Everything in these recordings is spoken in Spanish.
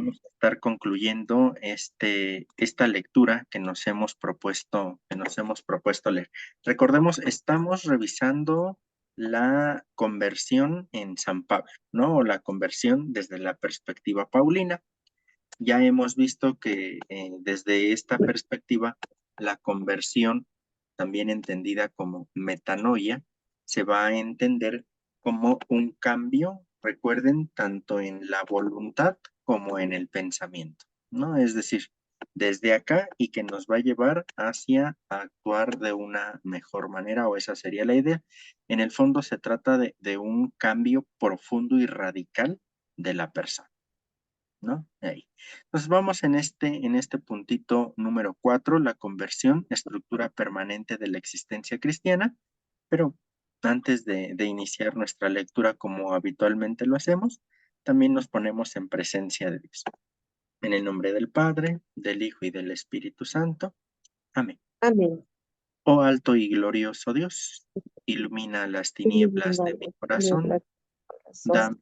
vamos a estar concluyendo esta lectura que nos hemos propuesto leer. Recordemos, estamos revisando la conversión en San Pablo, ¿no? O la conversión desde la perspectiva paulina. Ya hemos visto que desde esta perspectiva, la conversión, también entendida como metanoia, se va a entender como un cambio, recuerden, tanto en la voluntad como en el pensamiento, ¿no? Es decir, desde acá y que nos va a llevar hacia actuar de una mejor manera, o esa sería la idea. En el fondo se trata de un cambio profundo y radical de la persona, ¿no? Ahí. Entonces vamos en este puntito número 4, la conversión, estructura permanente de la existencia cristiana, pero antes de iniciar nuestra lectura como habitualmente lo hacemos, también nos ponemos en presencia de Dios. En el nombre del Padre, del Hijo y del Espíritu Santo. Amén. Amén. Oh alto y glorioso Dios, ilumina las tinieblas de mi corazón, dame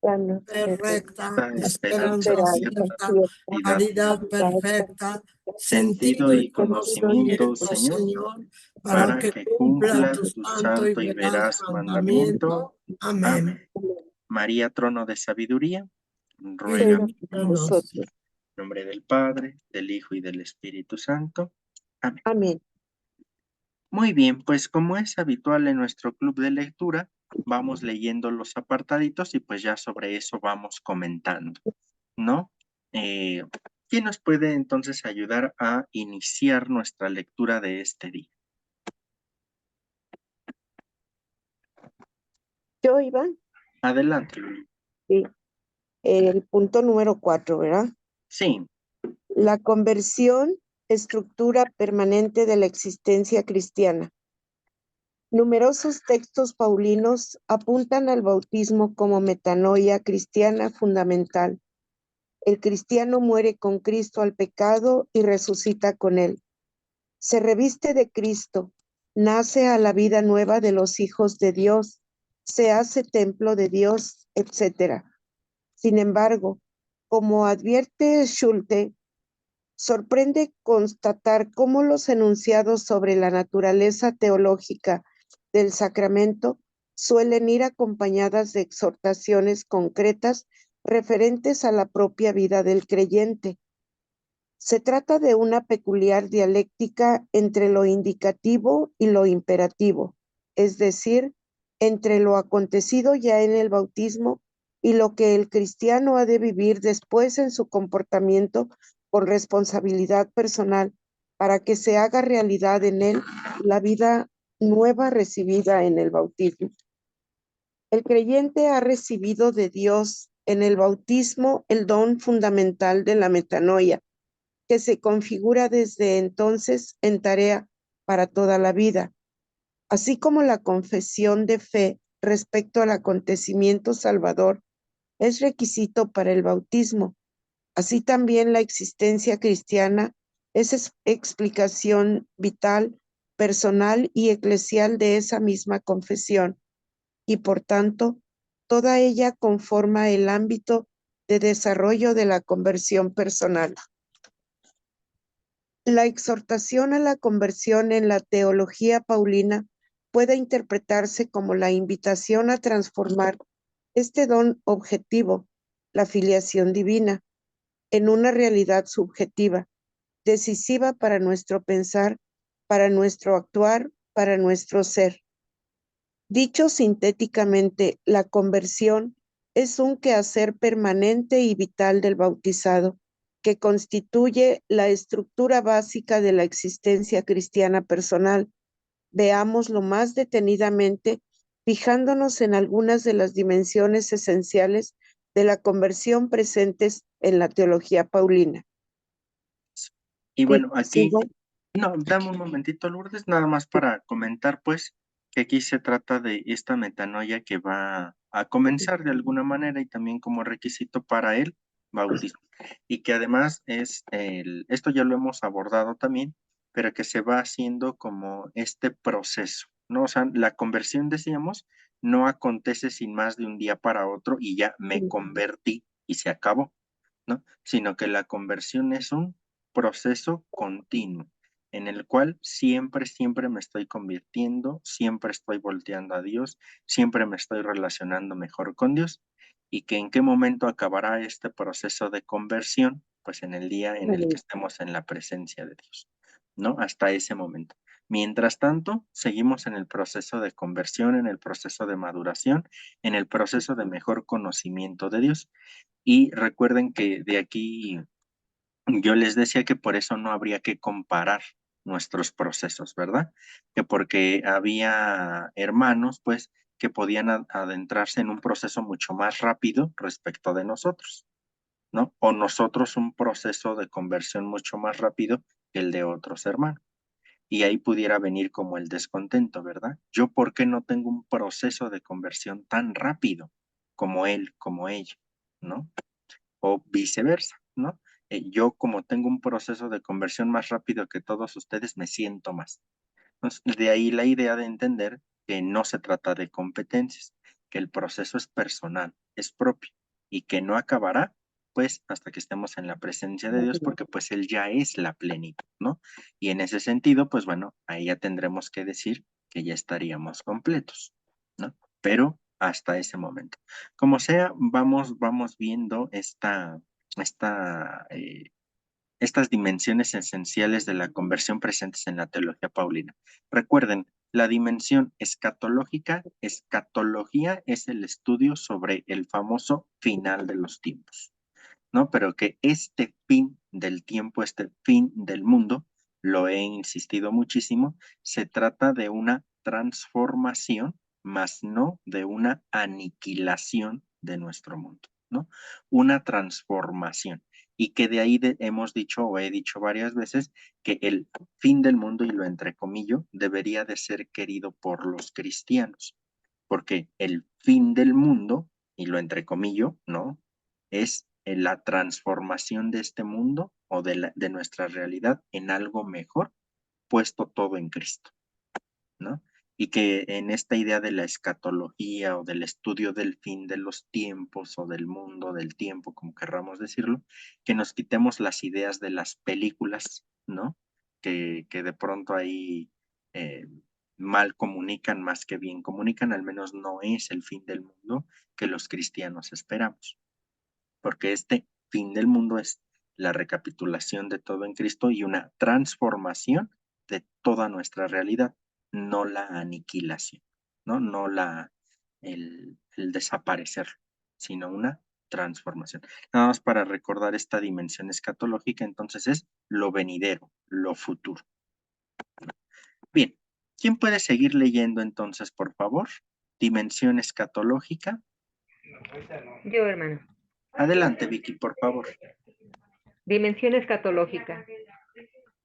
Perfecta, esperanza esperanza cierta cierta, y dame caridad perfecta, sentido sentido y y conocimiento, conocimiento, Señor, Señor, para para que que cumpla cumpla tu tu santo y santo y veraz veraz mandamiento. mandamiento. Amén. Amén. María, trono de sabiduría, ruega por Ilumínanos. nosotros. En nombre del Padre, del Hijo y del Espíritu Santo. Amén. Amén. Muy bien, pues como es habitual en nuestro club de lectura, vamos leyendo los apartaditos y pues ya sobre eso vamos comentando, ¿no? ¿Quién nos puede entonces ayudar a iniciar nuestra lectura de este día? Yo, Iván, Adelante, Luli. sí. El punto número 4, ¿verdad? Sí, La conversión, estructura permanente de la existencia cristiana. Numerosos textos paulinos apuntan al bautismo como metanoia cristiana fundamental. El cristiano muere con Cristo al pecado y resucita con él. Se reviste de Cristo, nace a la vida nueva de los hijos de Dios, se hace templo de Dios, etc. Sin embargo, como advierte Schulte, sorprende constatar cómo los enunciados sobre la naturaleza teológica del sacramento suelen ir acompañadas de exhortaciones concretas referentes a la propia vida del creyente. Se trata de una peculiar dialéctica entre lo indicativo y lo imperativo, es decir, entre lo acontecido ya en el bautismo y lo que el cristiano ha de vivir después en su comportamiento con responsabilidad personal para que se haga realidad en él la vida nueva recibida en el bautismo. El creyente ha recibido de Dios en el bautismo el don fundamental de la metanoia, que se configura desde entonces en tarea para toda la vida, así como la confesión de fe respecto al acontecimiento salvador es requisito para el bautismo. Así también la existencia cristiana es explicación vital, personal y eclesial de esa misma confesión, y por tanto, toda ella conforma el ámbito de desarrollo de la conversión personal. La exhortación a la conversión en la teología paulina puede interpretarse como la invitación a transformar este don objetivo, la filiación divina, en una realidad subjetiva, decisiva para nuestro pensar, para nuestro actuar, para nuestro ser. Dicho sintéticamente, la conversión es un quehacer permanente y vital del bautizado, que constituye la estructura básica de la existencia cristiana personal. Veámoslo más detenidamente, fijándonos en algunas de las dimensiones esenciales de la conversión presentes en la teología paulina. y Sí, bueno, aquí, sigo. no, dame un momentito, Lourdes, nada más para comentar, pues, que aquí se trata de esta metanoia que va a comenzar de alguna manera y también como requisito para el bautismo. Y que además esto ya lo hemos abordado también, pero que se va haciendo como este proceso, ¿no? O sea, la conversión, decíamos, no acontece sin más de un día para otro y ya me convertí y se acabó. ¿no? Sino que la conversión es un proceso continuo en el cual siempre, siempre me estoy convirtiendo, siempre estoy volteando a Dios, siempre me estoy relacionando mejor con Dios, y que en qué momento acabará este proceso de conversión, pues en el día en el que estemos en la presencia de Dios, ¿no? Hasta ese momento. Mientras tanto, seguimos en el proceso de conversión, en el proceso de maduración, en el proceso de mejor conocimiento de Dios. Y recuerden que de aquí yo les decía que por eso no habría que comparar nuestros procesos, ¿verdad? Que porque había hermanos, pues, que podían adentrarse en un proceso mucho más rápido respecto de nosotros, ¿no? O nosotros un proceso de conversión mucho más rápido que el de otros hermanos. Y ahí pudiera venir como el descontento, ¿verdad? Yo, ¿por qué no tengo un proceso de conversión tan rápido como él, como ella, ¿no? O viceversa, ¿no? Yo como tengo un proceso de conversión más rápido que todos ustedes, me siento más. Entonces, de ahí la idea de entender que no se trata de competencias, que el proceso es personal, es propio y que no acabará pues hasta que estemos en la presencia de Dios, porque pues Él ya es la plenitud, ¿no? Y en ese sentido, pues bueno, ahí ya tendremos que decir que ya estaríamos completos, ¿no? Pero hasta ese momento. Como sea, vamos viendo estas dimensiones esenciales de la conversión presentes en la teología paulina. Recuerden, la dimensión escatológica, escatología es el estudio sobre el famoso final de los tiempos, ¿no? Pero que este fin del tiempo, este fin del mundo, lo he insistido muchísimo, se trata de una transformación, más no de una aniquilación de nuestro mundo, ¿no? Una transformación. Y que de ahí hemos dicho o he dicho varias veces que el fin del mundo, y lo entrecomillo, debería de ser querido por los cristianos, porque el fin del mundo, y lo entrecomillo, ¿no? Es la transformación de este mundo o de nuestra realidad en algo mejor, puesto todo en Cristo, ¿no? Y que en esta idea de la escatología o del estudio del fin de los tiempos o del mundo del tiempo, como querramos decirlo, que nos quitemos las ideas de las películas, ¿no? Que de pronto ahí mal comunican más que bien comunican, al menos no es el fin del mundo que los cristianos esperamos, porque este fin del mundo es la recapitulación de todo en Cristo y una transformación de toda nuestra realidad, no la aniquilación, ¿no? No el desaparecer, sino una transformación. Nada más para recordar esta dimensión escatológica, entonces es lo venidero, lo futuro. Bien, ¿quién puede seguir leyendo entonces, por favor? Dimensión escatológica. Yo, hermano. Adelante, Vicky, por favor. Dimensión escatológica.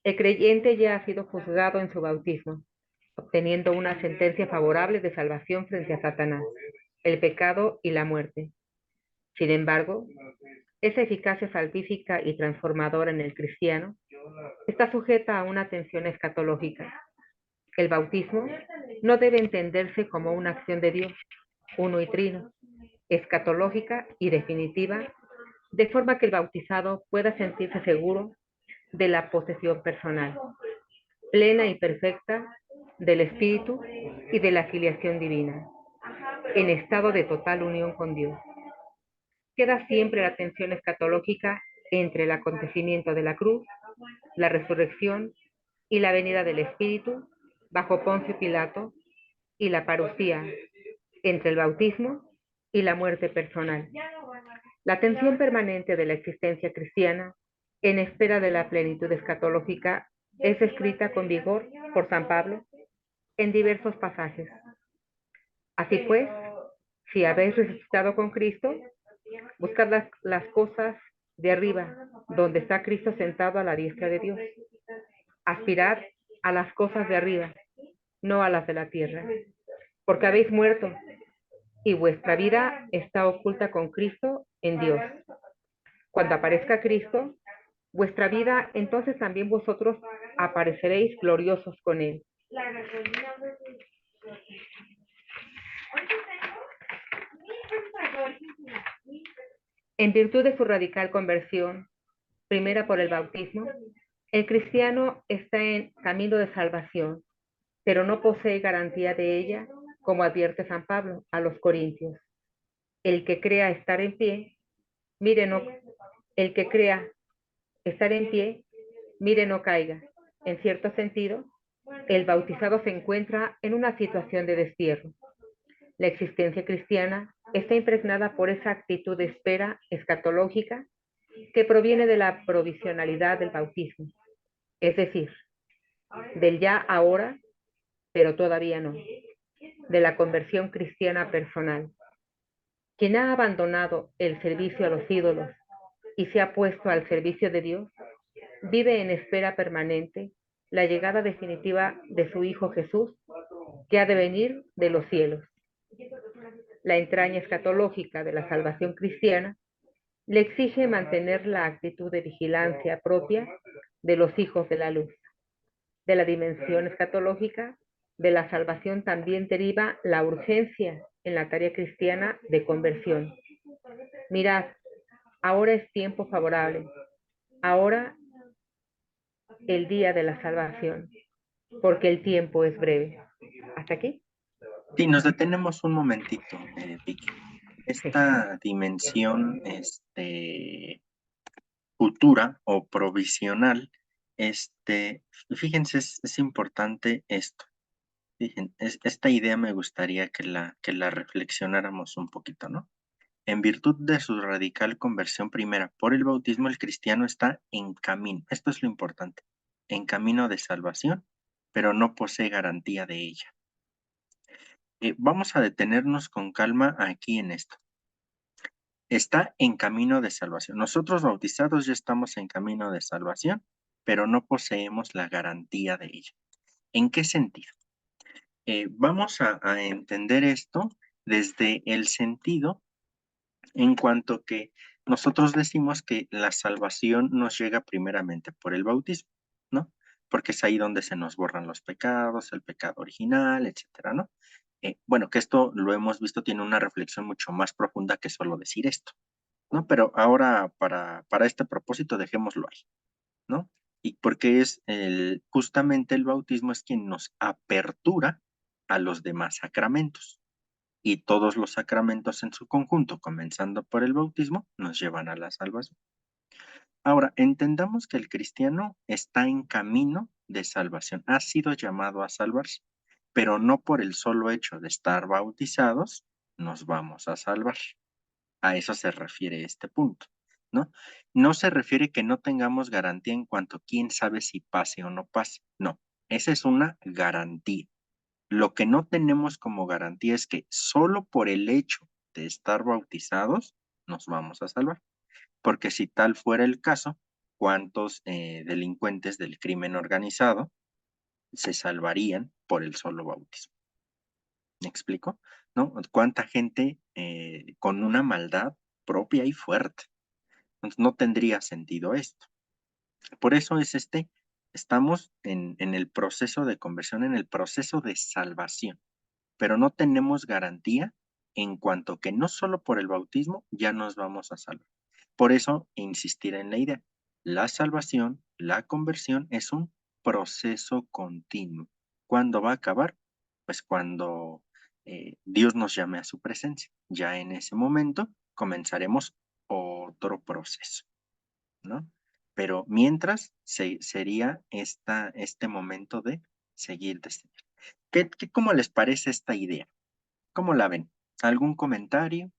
El creyente ya ha sido juzgado en su bautismo, obteniendo una sentencia favorable de salvación frente a Satanás, el pecado y la muerte. Sin embargo, esa eficacia salvífica y transformadora en el cristiano está sujeta a una atención escatológica. El bautismo no debe entenderse como una acción de Dios, uno y trino, escatológica y definitiva, de forma que el bautizado pueda sentirse seguro de la posesión personal, plena y perfecta del Espíritu y de la filiación divina, en estado de total unión con Dios. Queda siempre la tensión escatológica entre el acontecimiento de la cruz, la resurrección y la venida del Espíritu bajo Poncio Pilato, y la parusía entre el bautismo y la muerte personal. La tensión permanente de la existencia cristiana en espera de la plenitud escatológica es escrita con vigor por San Pablo en diversos pasajes. Así pues, si habéis resucitado con Cristo, buscad las cosas de arriba, donde está Cristo sentado a la diestra de Dios. Aspirad a las cosas de arriba, no a las de la tierra, porque habéis muerto y vuestra vida está oculta con Cristo en Dios. Cuando aparezca Cristo, vuestra vida, entonces también vosotros apareceréis gloriosos con Él. En virtud de su radical conversión, primera por el bautismo, el cristiano está en camino de salvación, pero no posee garantía de ella, como advierte San Pablo a los Corintios. El que crea estar en pie, mire no, el que crea estar en pie, mire no caiga. En cierto sentido, el bautizado se encuentra en una situación de destierro. La existencia cristiana está impregnada por esa actitud de espera escatológica que proviene de la provisionalidad del bautismo, es decir, del ya ahora, pero todavía no, de la conversión cristiana personal. Quien ha abandonado el servicio a los ídolos y se ha puesto al servicio de Dios, vive en espera permanente la llegada definitiva de su Hijo Jesús, que ha de venir de los cielos. La entraña escatológica de la salvación cristiana le exige mantener la actitud de vigilancia propia de los hijos de la luz. De la dimensión escatológica de la salvación también deriva la urgencia en la tarea cristiana de conversión. Mirad, ahora es tiempo favorable, ahora el día de la salvación, porque el tiempo es breve. ¿Hasta aquí? Sí, nos detenemos un momentito, Vicky. Esta dimensión futura o provisional, fíjense, es importante esto. Fíjense, esta idea me gustaría que la reflexionáramos un poquito, ¿no? En virtud de su radical conversión primera por el bautismo, el cristiano está en camino. Esto es lo importante. En camino de salvación, pero no posee garantía de ella. Vamos a detenernos con calma aquí en esto. Está en camino de salvación. Nosotros bautizados ya estamos en camino de salvación, pero no poseemos la garantía de ella. ¿En qué sentido? Vamos a entender esto desde el sentido en cuanto que nosotros decimos que la salvación nos llega primeramente por el bautismo, ¿no? Porque es ahí donde se nos borran los pecados, el pecado original, etcétera, ¿no? Bueno, que esto lo hemos visto, tiene una reflexión mucho más profunda que solo decir esto, ¿no? Pero ahora para este propósito dejémoslo ahí, ¿no? Y porque es justamente el bautismo es quien nos apertura a los demás sacramentos. Y todos los sacramentos en su conjunto, comenzando por el bautismo, nos llevan a la salvación. Ahora, entendamos que el cristiano está en camino de salvación, ha sido llamado a salvarse, pero no por el solo hecho de estar bautizados nos vamos a salvar. A eso se refiere este punto, ¿no? No se refiere que no tengamos garantía en cuanto a quién sabe si pase o no pase, no, esa es una garantía. Lo que no tenemos como garantía es que solo por el hecho de estar bautizados nos vamos a salvar. Porque si tal fuera el caso, ¿cuántos delincuentes del crimen organizado se salvarían por el solo bautismo? ¿Me explico? ¿No? ¿Cuánta gente con una maldad propia y fuerte? Entonces no tendría sentido esto. Por eso es estamos en el proceso de conversión, en el proceso de salvación, pero no tenemos garantía en cuanto que no solo por el bautismo ya nos vamos a salvar. Por eso insistir en la idea, la salvación, la conversión es un proceso continuo. ¿Cuándo va a acabar? Pues cuando Dios nos llame a su presencia. Ya en ese momento comenzaremos otro proceso, ¿no? Pero mientras sería este momento de seguir de seguir. ¿Cómo les parece esta idea? ¿Cómo la ven? ¿Algún comentario?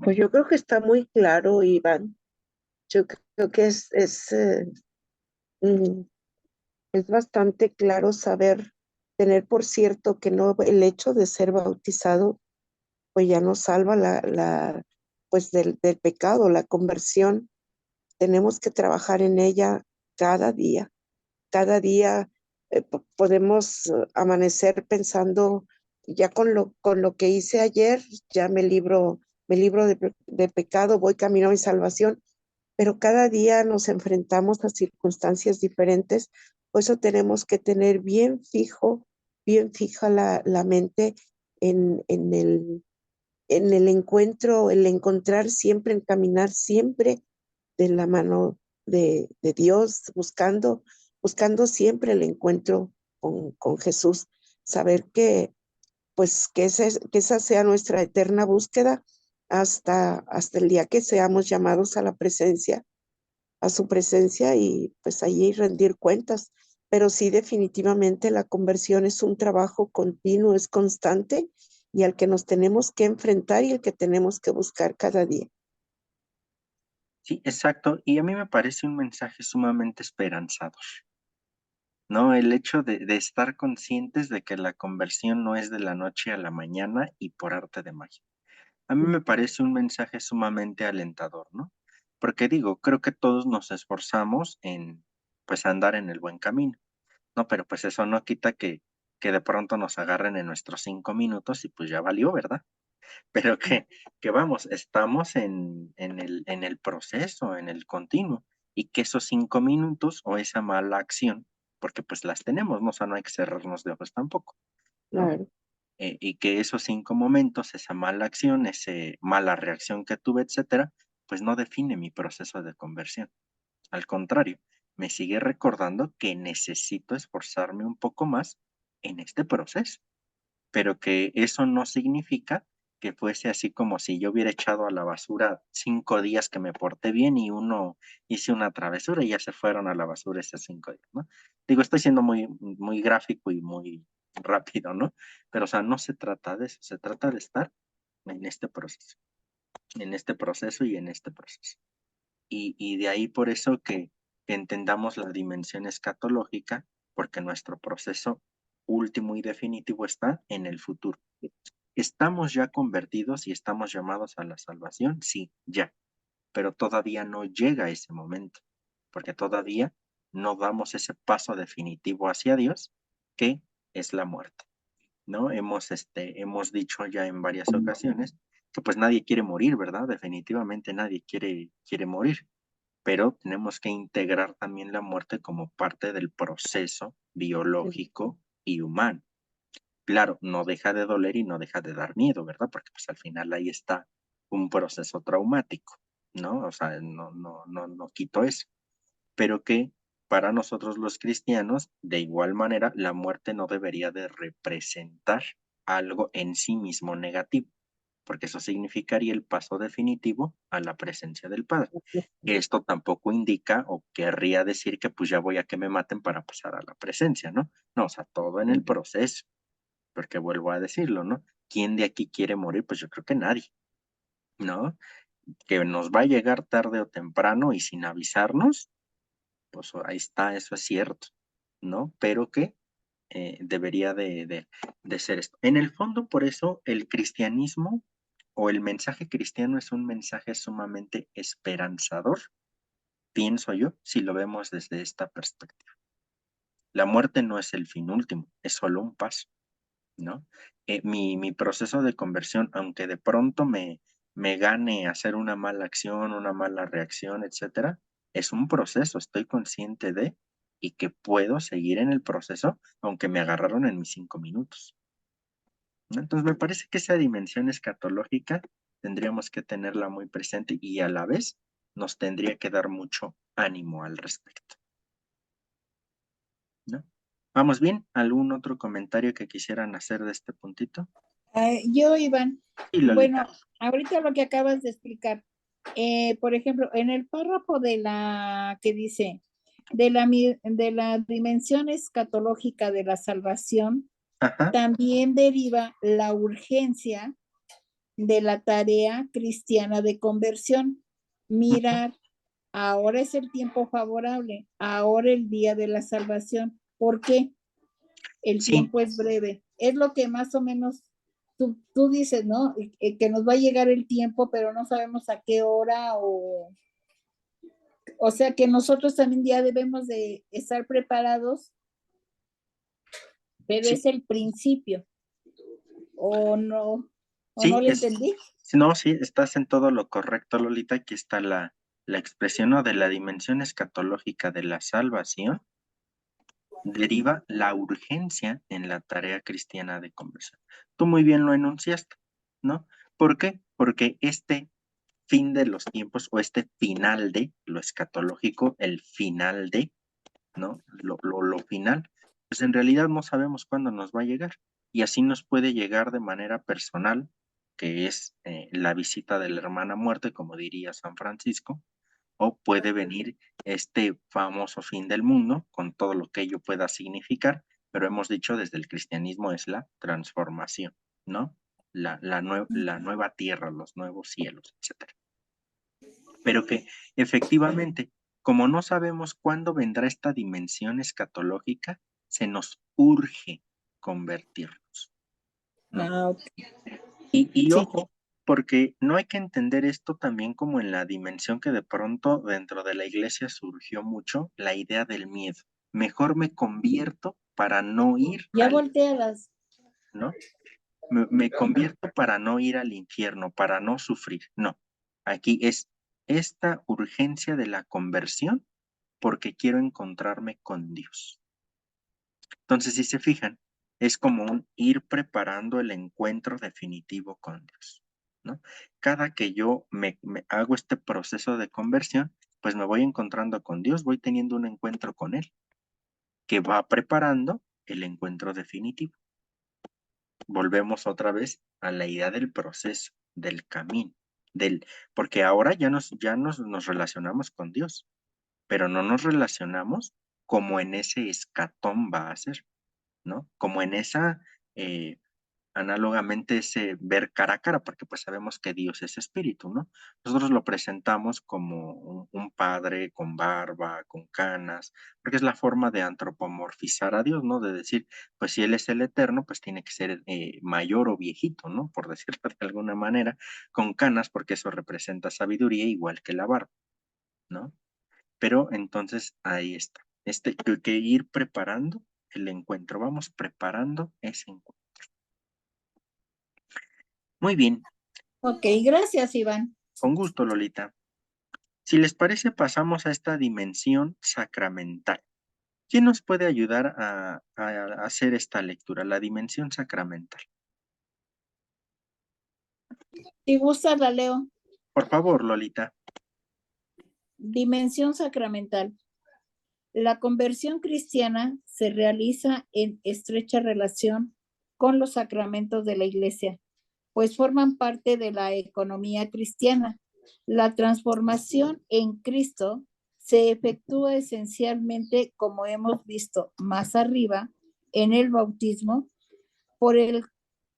Pues yo creo que está muy claro, Iván. Yo creo que es bastante claro tener por cierto que no el hecho de ser bautizado, pues ya nos salva pues del pecado, la conversión. Tenemos que trabajar en ella cada día. Cada día podemos amanecer pensando, ya con lo que hice ayer, ya me libro de pecado, voy camino a mi salvación, pero cada día nos enfrentamos a circunstancias diferentes, por eso tenemos que tener bien fija la mente en el encuentro, el encontrar siempre, el caminar siempre de la mano de Dios, buscando siempre el encuentro con Jesús, saber que pues que esa sea nuestra eterna búsqueda hasta el día que seamos llamados a la presencia, a su presencia y pues allí rendir cuentas. Pero sí, definitivamente la conversión es un trabajo continuo, es constante y al que nos tenemos que enfrentar y el que tenemos que buscar cada día. Sí, exacto. Y a mí me parece un mensaje sumamente esperanzador, ¿no? El hecho de estar conscientes de que la conversión no es de la noche a la mañana y por arte de magia. A mí me parece un mensaje sumamente alentador, ¿no? Porque digo, creo que todos nos esforzamos en, pues, andar en el buen camino, ¿no? Pero pues eso no quita que de pronto nos agarren en nuestros 5 minutos y pues ya valió, ¿verdad? Pero que vamos, estamos en el proceso, en el continuo, y que esos 5 minutos o esa mala acción, porque pues las tenemos, ¿no? O sea, no hay que cerrarnos de ojos tampoco, ¿no? Claro. Y que esos 5 momentos, esa mala acción, esa mala reacción que tuve, etcétera, pues no define mi proceso de conversión. Al contrario, me sigue recordando que necesito esforzarme un poco más en este proceso, pero que eso no significa que fuese así como si yo hubiera echado a la basura 5 días que me porté bien y uno hice una travesura y ya se fueron a la basura esos 5 días, ¿no? Digo, estoy siendo muy gráfico y muy rápido, ¿no? Pero, o sea, no se trata de eso, se trata de estar en este proceso, en este proceso y en este proceso. Y de ahí por eso que entendamos la dimensión escatológica, porque nuestro proceso último y definitivo está en el futuro. ¿Estamos ya convertidos y estamos llamados a la salvación? Sí, ya, pero todavía no llega ese momento, porque todavía no damos ese paso definitivo hacia Dios, que es la muerte, ¿no? Hemos dicho ya en varias ocasiones que pues nadie quiere morir, ¿verdad? Definitivamente nadie quiere morir, pero tenemos que integrar también la muerte como parte del proceso biológico y humano. Claro, no deja de doler y no deja de dar miedo, ¿verdad? Porque pues al final ahí está un proceso traumático, ¿no? O sea, no quito eso, pero que para nosotros los cristianos, de igual manera, la muerte no debería de representar algo en sí mismo negativo, porque eso significaría el paso definitivo a la presencia del Padre. Esto tampoco indica o querría decir que pues ya voy a que me maten para pasar a la presencia, ¿no? No, o sea, todo en el proceso, porque vuelvo a decirlo, ¿no? ¿Quién de aquí quiere morir? Pues yo creo que nadie, ¿no? Que nos va a llegar tarde o temprano y sin avisarnos, pues ahí está, eso es cierto, ¿no? Pero que debería de ser esto. En el fondo, por eso, el cristianismo o el mensaje cristiano es un mensaje sumamente esperanzador, pienso yo, si lo vemos desde esta perspectiva. La muerte no es el fin último, es solo un paso, ¿no? Mi proceso de conversión, aunque de pronto me gane hacer una mala acción, una mala reacción, etcétera, es un proceso, estoy consciente de y que puedo seguir en el proceso, aunque me agarraron en mis 5 minutos, ¿no? Entonces, me parece que esa dimensión escatológica tendríamos que tenerla muy presente y a la vez nos tendría que dar mucho ánimo al respecto, ¿no? ¿Vamos bien? ¿Algún otro comentario que quisieran hacer de este puntito? Yo, Iván, Sí, Lolita. bueno, ahorita lo que acabas de explicar, por ejemplo, en el párrafo de la que dice de la dimensión escatológica de la salvación, Ajá. también deriva la urgencia de la tarea cristiana de conversión. Mirar, ahora es el tiempo favorable, ahora el día de la salvación. ¿Por qué? El Sí. tiempo es breve. Es lo que más o menos tú dices, ¿no? Que nos va a llegar el tiempo, pero no sabemos a qué hora o sea que nosotros también ya debemos de estar preparados, pero Sí. es el principio. ¿O no? ¿O Sí, no le entendí? No, sí, estás en todo lo correcto, Lolita. Aquí está la expresión, ¿no?, de la dimensión escatológica de la salvación. deriva la urgencia en la tarea cristiana de conversión. Tú muy bien lo enunciaste, ¿no? ¿Por qué? Porque este fin de los tiempos o este final de lo escatológico, el final de, ¿no? Lo final, pues en realidad no sabemos cuándo nos va a llegar y así nos puede llegar de manera personal, que es la visita de la hermana muerte, como diría San Francisco, o puede venir este famoso fin del mundo con todo lo que ello pueda significar, pero hemos dicho desde el cristianismo es la transformación, ¿no? La nueva tierra, los nuevos cielos, etc. Pero que efectivamente, como no sabemos cuándo vendrá esta dimensión escatológica, se nos urge convertirnos, ¿no? Ah, ok. Y Sí. ojo, porque no hay que entender esto también como en la dimensión que de pronto dentro de la iglesia surgió mucho, la idea del miedo. Mejor me convierto para no ir Ya al, voltealas. ¿no? Me convierto para no ir al infierno, para no sufrir. No, aquí es esta urgencia de la conversión porque quiero encontrarme con Dios. Entonces, si se fijan, es como un ir preparando el encuentro definitivo con Dios, ¿no? Cada que yo me hago este proceso de conversión, pues me voy encontrando con Dios, voy teniendo un encuentro con Él, que va preparando el encuentro definitivo. Volvemos otra vez a la idea del proceso, del camino, porque ahora ya nos relacionamos con Dios, pero no nos relacionamos como en ese escatón va a ser, ¿no? Como en esa, análogamente ese ver cara a cara, porque pues sabemos que Dios es espíritu, ¿no? Nosotros lo presentamos como un padre con barba, con canas, porque es la forma de antropomorfizar a Dios, ¿no? De decir, pues si Él es el eterno, pues tiene que ser mayor o viejito, ¿no? Por decirlo de alguna manera, con canas, porque eso representa sabiduría igual que la barba, ¿no? Pero entonces ahí está. Que ir preparando el encuentro. Vamos preparando ese encuentro. Muy bien. Ok, gracias, Iván. Con gusto, Lolita. Si les parece, pasamos a esta dimensión sacramental. ¿Quién nos puede ayudar a hacer esta lectura? La dimensión sacramental. Si gustas, la leo. Por favor, Lolita. Dimensión sacramental. La conversión cristiana se realiza en estrecha relación con los sacramentos de la Iglesia, pues forman parte de la economía cristiana. La transformación en Cristo se efectúa esencialmente, como hemos visto más arriba, en el bautismo, por el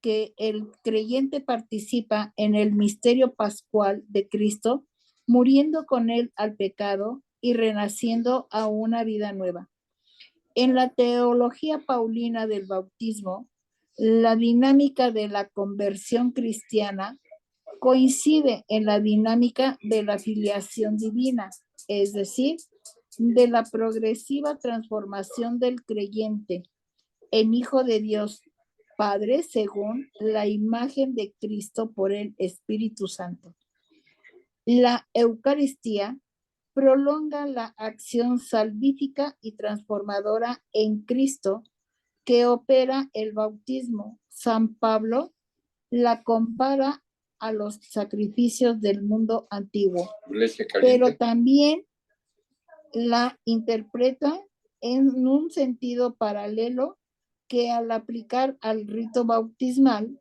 que el creyente participa en el misterio pascual de Cristo, muriendo con él al pecado y renaciendo a una vida nueva. En la teología paulina del bautismo, la dinámica de la conversión cristiana coincide en la dinámica de la filiación divina, es decir, de la progresiva transformación del creyente en hijo de Dios Padre según la imagen de Cristo por el Espíritu Santo. La Eucaristía prolonga la acción salvífica y transformadora en Cristo que opera el bautismo. San Pablo la compara a los sacrificios del mundo antiguo, pero también la interpreta en un sentido paralelo que al aplicar al rito bautismal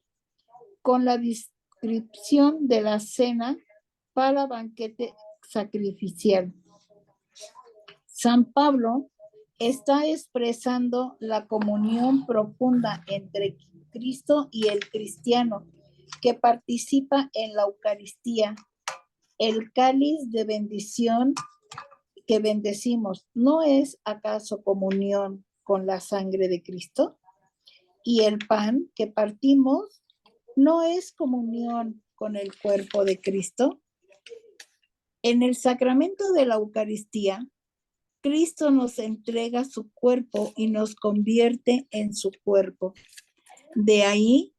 con la descripción de la cena para banquete sacrificial. San Pablo está expresando la comunión profunda entre Cristo y el cristiano que participa en la Eucaristía. El cáliz de bendición que bendecimos, ¿no es acaso comunión con la sangre de Cristo? Y el pan que partimos, ¿no es comunión con el cuerpo de Cristo? En el sacramento de la Eucaristía, Cristo nos entrega su cuerpo y nos convierte en su cuerpo. De ahí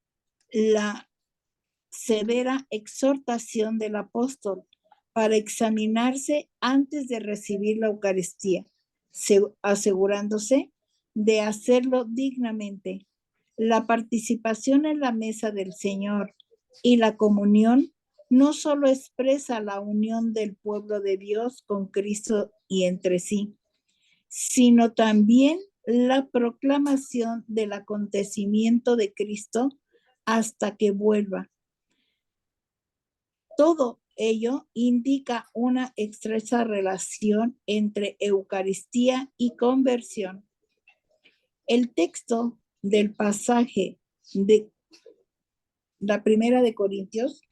la severa exhortación del apóstol para examinarse antes de recibir la Eucaristía, asegurándose de hacerlo dignamente. La participación en la mesa del Señor y la comunión no solo expresa la unión del pueblo de Dios con Cristo y entre sí, sino también la proclamación del acontecimiento de Cristo hasta que vuelva. Todo ello indica una estrecha relación entre Eucaristía y conversión. El texto del pasaje de la primera de Corintios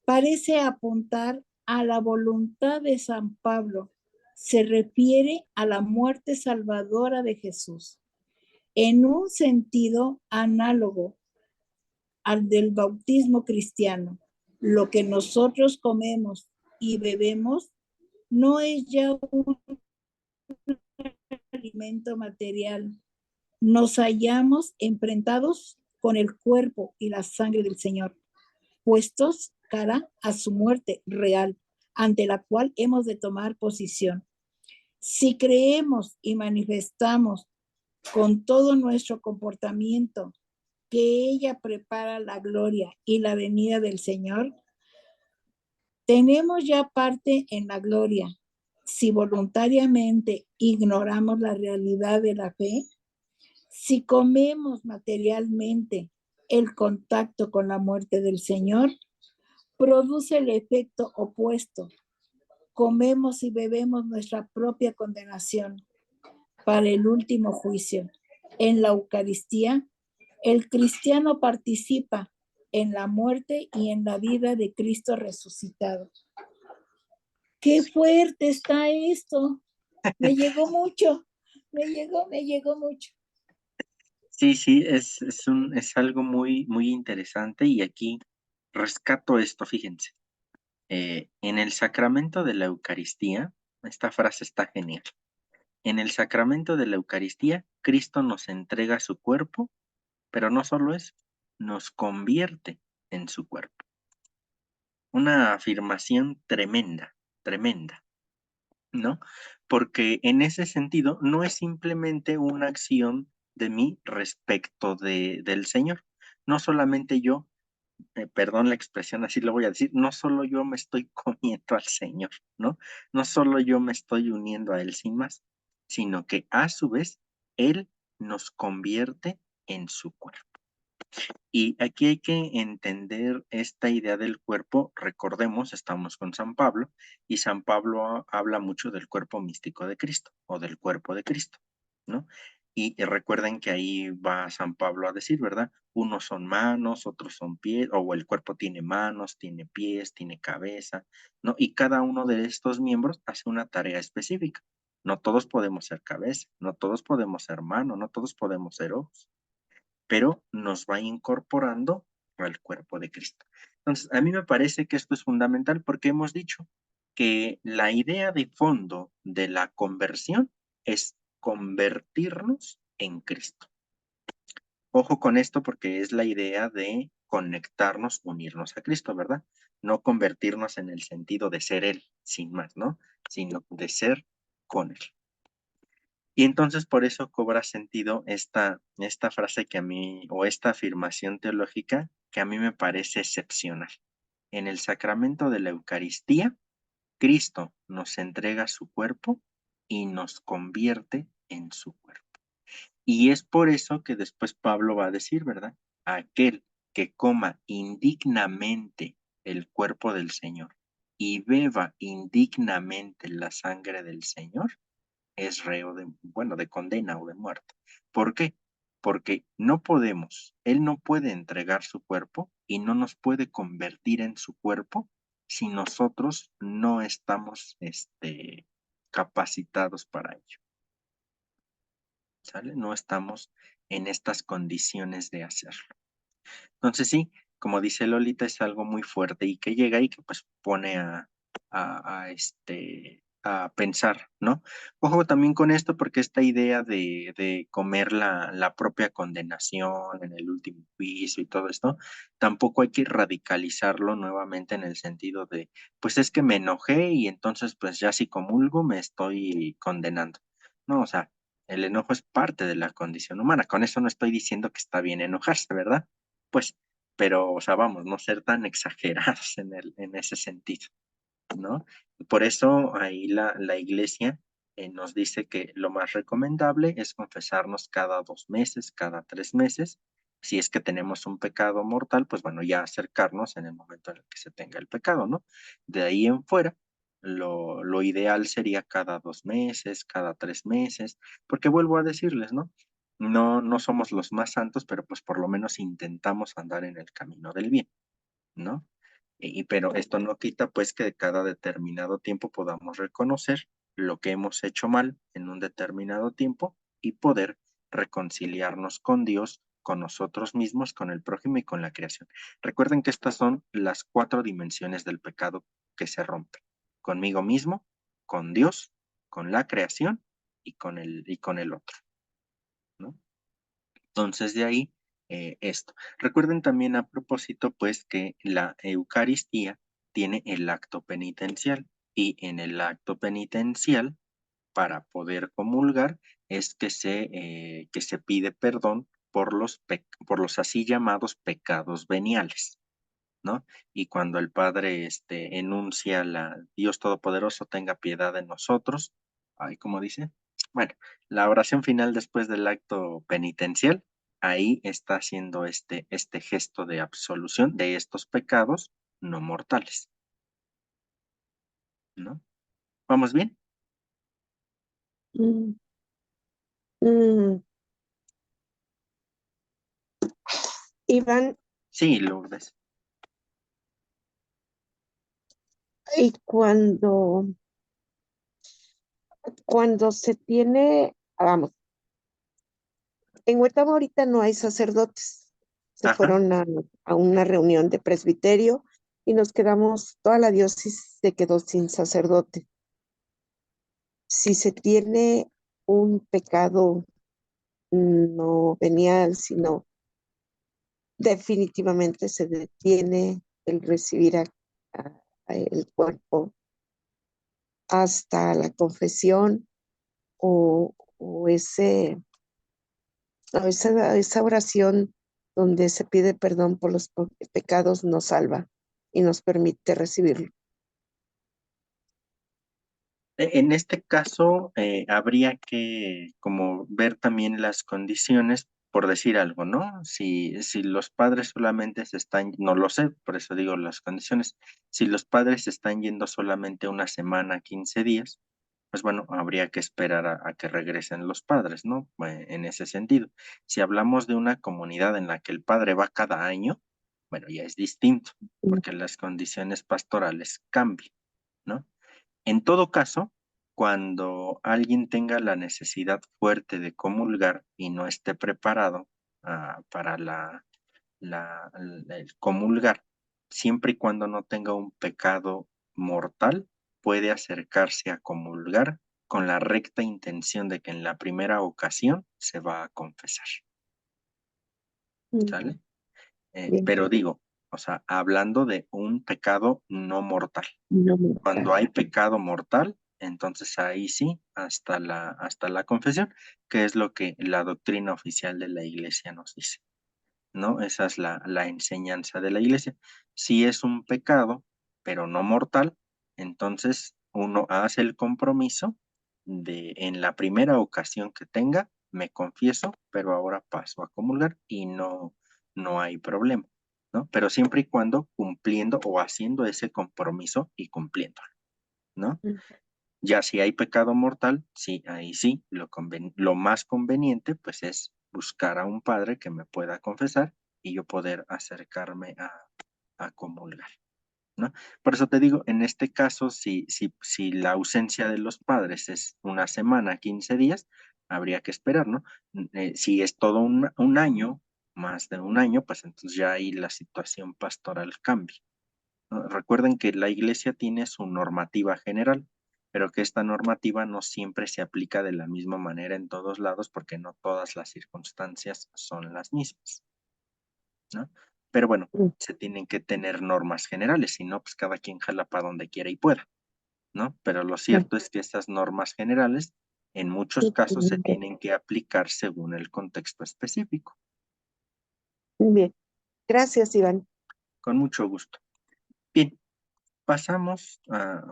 parece apuntar a la voluntad de San Pablo. Se refiere a la muerte salvadora de Jesús en un sentido análogo al del bautismo cristiano. Lo que nosotros comemos y bebemos no es ya un alimento material. Nos hallamos enfrentados con el cuerpo y la sangre del Señor, puestos cara a su muerte real, ante la cual hemos de tomar posición. Si creemos y manifestamos con todo nuestro comportamiento que ella prepara la gloria y la venida del Señor, tenemos ya parte en la gloria. Si voluntariamente ignoramos la realidad de la fe, si comemos materialmente el contacto con la muerte del Señor, produce el efecto opuesto. Comemos y bebemos nuestra propia condenación para el último juicio. En la Eucaristía, el cristiano participa en la muerte y en la vida de Cristo resucitado. ¡Qué fuerte está esto! Me llegó mucho, me llegó mucho. Sí, es algo muy, muy interesante y aquí rescato esto, fíjense. En el sacramento de la Eucaristía, esta frase está genial. En el sacramento de la Eucaristía, Cristo nos entrega su cuerpo, pero no solo eso, nos convierte en su cuerpo. Una afirmación tremenda, tremenda, ¿no? Porque en ese sentido no es simplemente una acción de mí respecto del Señor. No solamente yo, perdón la expresión, así lo voy a decir, no solo yo me estoy comiendo al Señor, ¿no? No solo yo me estoy uniendo a Él sin más, sino que a su vez Él nos convierte en su cuerpo. Y aquí hay que entender esta idea del cuerpo. Recordemos, estamos con San Pablo y San Pablo habla mucho del cuerpo místico de Cristo o del cuerpo de Cristo, ¿no? Y recuerden que ahí va San Pablo a decir, ¿verdad? Unos son manos, otros son pies, o el cuerpo tiene manos, tiene pies, tiene cabeza, ¿no? Y cada uno de estos miembros hace una tarea específica. No todos podemos ser cabeza, no todos podemos ser mano, no todos podemos ser ojos, pero nos va incorporando al cuerpo de Cristo. Entonces, a mí me parece que esto es fundamental porque hemos dicho que la idea de fondo de la conversión es convertirnos en Cristo. Ojo con esto porque es la idea de conectarnos, unirnos a Cristo, ¿verdad? No convertirnos en el sentido de ser Él, sin más, ¿no? Sino de ser con Él. Y entonces por eso cobra sentido esta frase que a mí, o esta afirmación teológica que a mí me parece excepcional. En el sacramento de la Eucaristía, Cristo nos entrega su cuerpo y nos convierte en su cuerpo. Y es por eso que después Pablo va a decir, ¿verdad? Aquel que coma indignamente el cuerpo del Señor y beba indignamente la sangre del Señor, es reo de condena o de muerte. ¿Por qué? Porque no podemos, Él no puede entregar su cuerpo y no nos puede convertir en su cuerpo si nosotros no estamos capacitados para ello. ¿Sale? No estamos en estas condiciones de hacerlo. Entonces sí, como dice Lolita, es algo muy fuerte y que llega y que pues pone a pensar, ¿no? Ojo también con esto porque esta idea de comer la propia condenación en el último juicio y todo esto, tampoco hay que radicalizarlo nuevamente en el sentido de, pues es que me enojé y entonces pues ya si comulgo me estoy condenando. No, o sea, El enojo es parte de la condición humana. Con eso no estoy diciendo que está bien enojarse, ¿verdad? Pues, pero, o sea, vamos, no ser tan exagerados en ese sentido, ¿no? Por eso ahí la iglesia nos dice que lo más recomendable es confesarnos cada 2 meses, cada 3 meses. Si es que tenemos un pecado mortal, pues bueno, ya acercarnos en el momento en el que se tenga el pecado, ¿no? De ahí en fuera, lo ideal sería cada 2 meses, cada 3 meses, porque vuelvo a decirles, ¿no? No somos los más santos, pero pues por lo menos intentamos andar en el camino del bien, ¿no? Pero esto no quita pues que cada determinado tiempo podamos reconocer lo que hemos hecho mal en un determinado tiempo y poder reconciliarnos con Dios, con nosotros mismos, con el prójimo y con la creación. Recuerden que estas son las 4 dimensiones del pecado que se rompen. Conmigo mismo, con Dios, con la creación y con el otro, ¿no? Entonces de ahí esto. Recuerden también a propósito pues que la Eucaristía tiene el acto penitencial y en el acto penitencial para poder comulgar es que se pide perdón por los así llamados pecados veniales, ¿no? Y cuando el Padre enuncia Dios Todopoderoso tenga piedad de nosotros, ay, ¿cómo dice? Bueno, la oración final después del acto penitencial, ahí está haciendo este gesto de absolución de estos pecados no mortales, ¿no? ¿Vamos bien? Mm, mm. Iván, Sí, Lourdes. y cuando se tiene, vamos, en Huetama ahorita no hay sacerdotes. Se Ajá. fueron a una reunión de presbiterio y nos quedamos, toda la diócesis se quedó sin sacerdote. Si se tiene un pecado no venial, sino definitivamente se detiene el recibir a el cuerpo hasta la confesión o esa oración donde se pide perdón por los pecados nos salva y nos permite recibirlo. En este caso, habría que como ver también las condiciones, por decir algo, ¿no? Si los padres solamente no lo sé, por eso digo las condiciones, si los padres están yendo solamente una semana, 15 días, pues bueno, habría que esperar a que regresen los padres, ¿no? En ese sentido. Si hablamos de una comunidad en la que el padre va cada año, bueno, ya es distinto, porque las condiciones pastorales cambian, ¿no? En todo caso, cuando alguien tenga la necesidad fuerte de comulgar y no esté preparado para el comulgar, siempre y cuando no tenga un pecado mortal, puede acercarse a comulgar con la recta intención de que en la primera ocasión se va a confesar, ¿sale? Bien, Pero digo, o sea, hablando de un pecado no mortal. no me Cuando hay pecado mortal, entonces ahí sí, hasta la confesión, que es lo que la doctrina oficial de la iglesia nos dice, ¿no? Esa es la enseñanza de la iglesia. Si es un pecado, pero no mortal, entonces uno hace el compromiso de en la primera ocasión que tenga, me confieso, pero ahora paso a comulgar y no hay problema, ¿no? Pero siempre y cuando cumpliendo o haciendo ese compromiso y cumpliéndolo, ¿no? Ya si hay pecado mortal, sí, ahí sí, lo más conveniente pues es buscar a un padre que me pueda confesar y yo poder acercarme a comulgar, ¿no? Por eso te digo, en este caso, si la ausencia de los padres es una semana, 15 días, habría que esperar, ¿no? Si es todo un año, más de un año, pues entonces ya ahí la situación pastoral cambia, ¿no? Recuerden que la iglesia tiene su normativa general, pero que esta normativa no siempre se aplica de la misma manera en todos lados porque no todas las circunstancias son las mismas, ¿no? Pero bueno, se tienen que tener normas generales, si no, pues cada quien jala para donde quiera y pueda, ¿no? Pero lo cierto es que estas normas generales En muchos casos se tienen que aplicar según el contexto específico. Muy bien. Gracias, Iván. Con mucho gusto. Bien, pasamos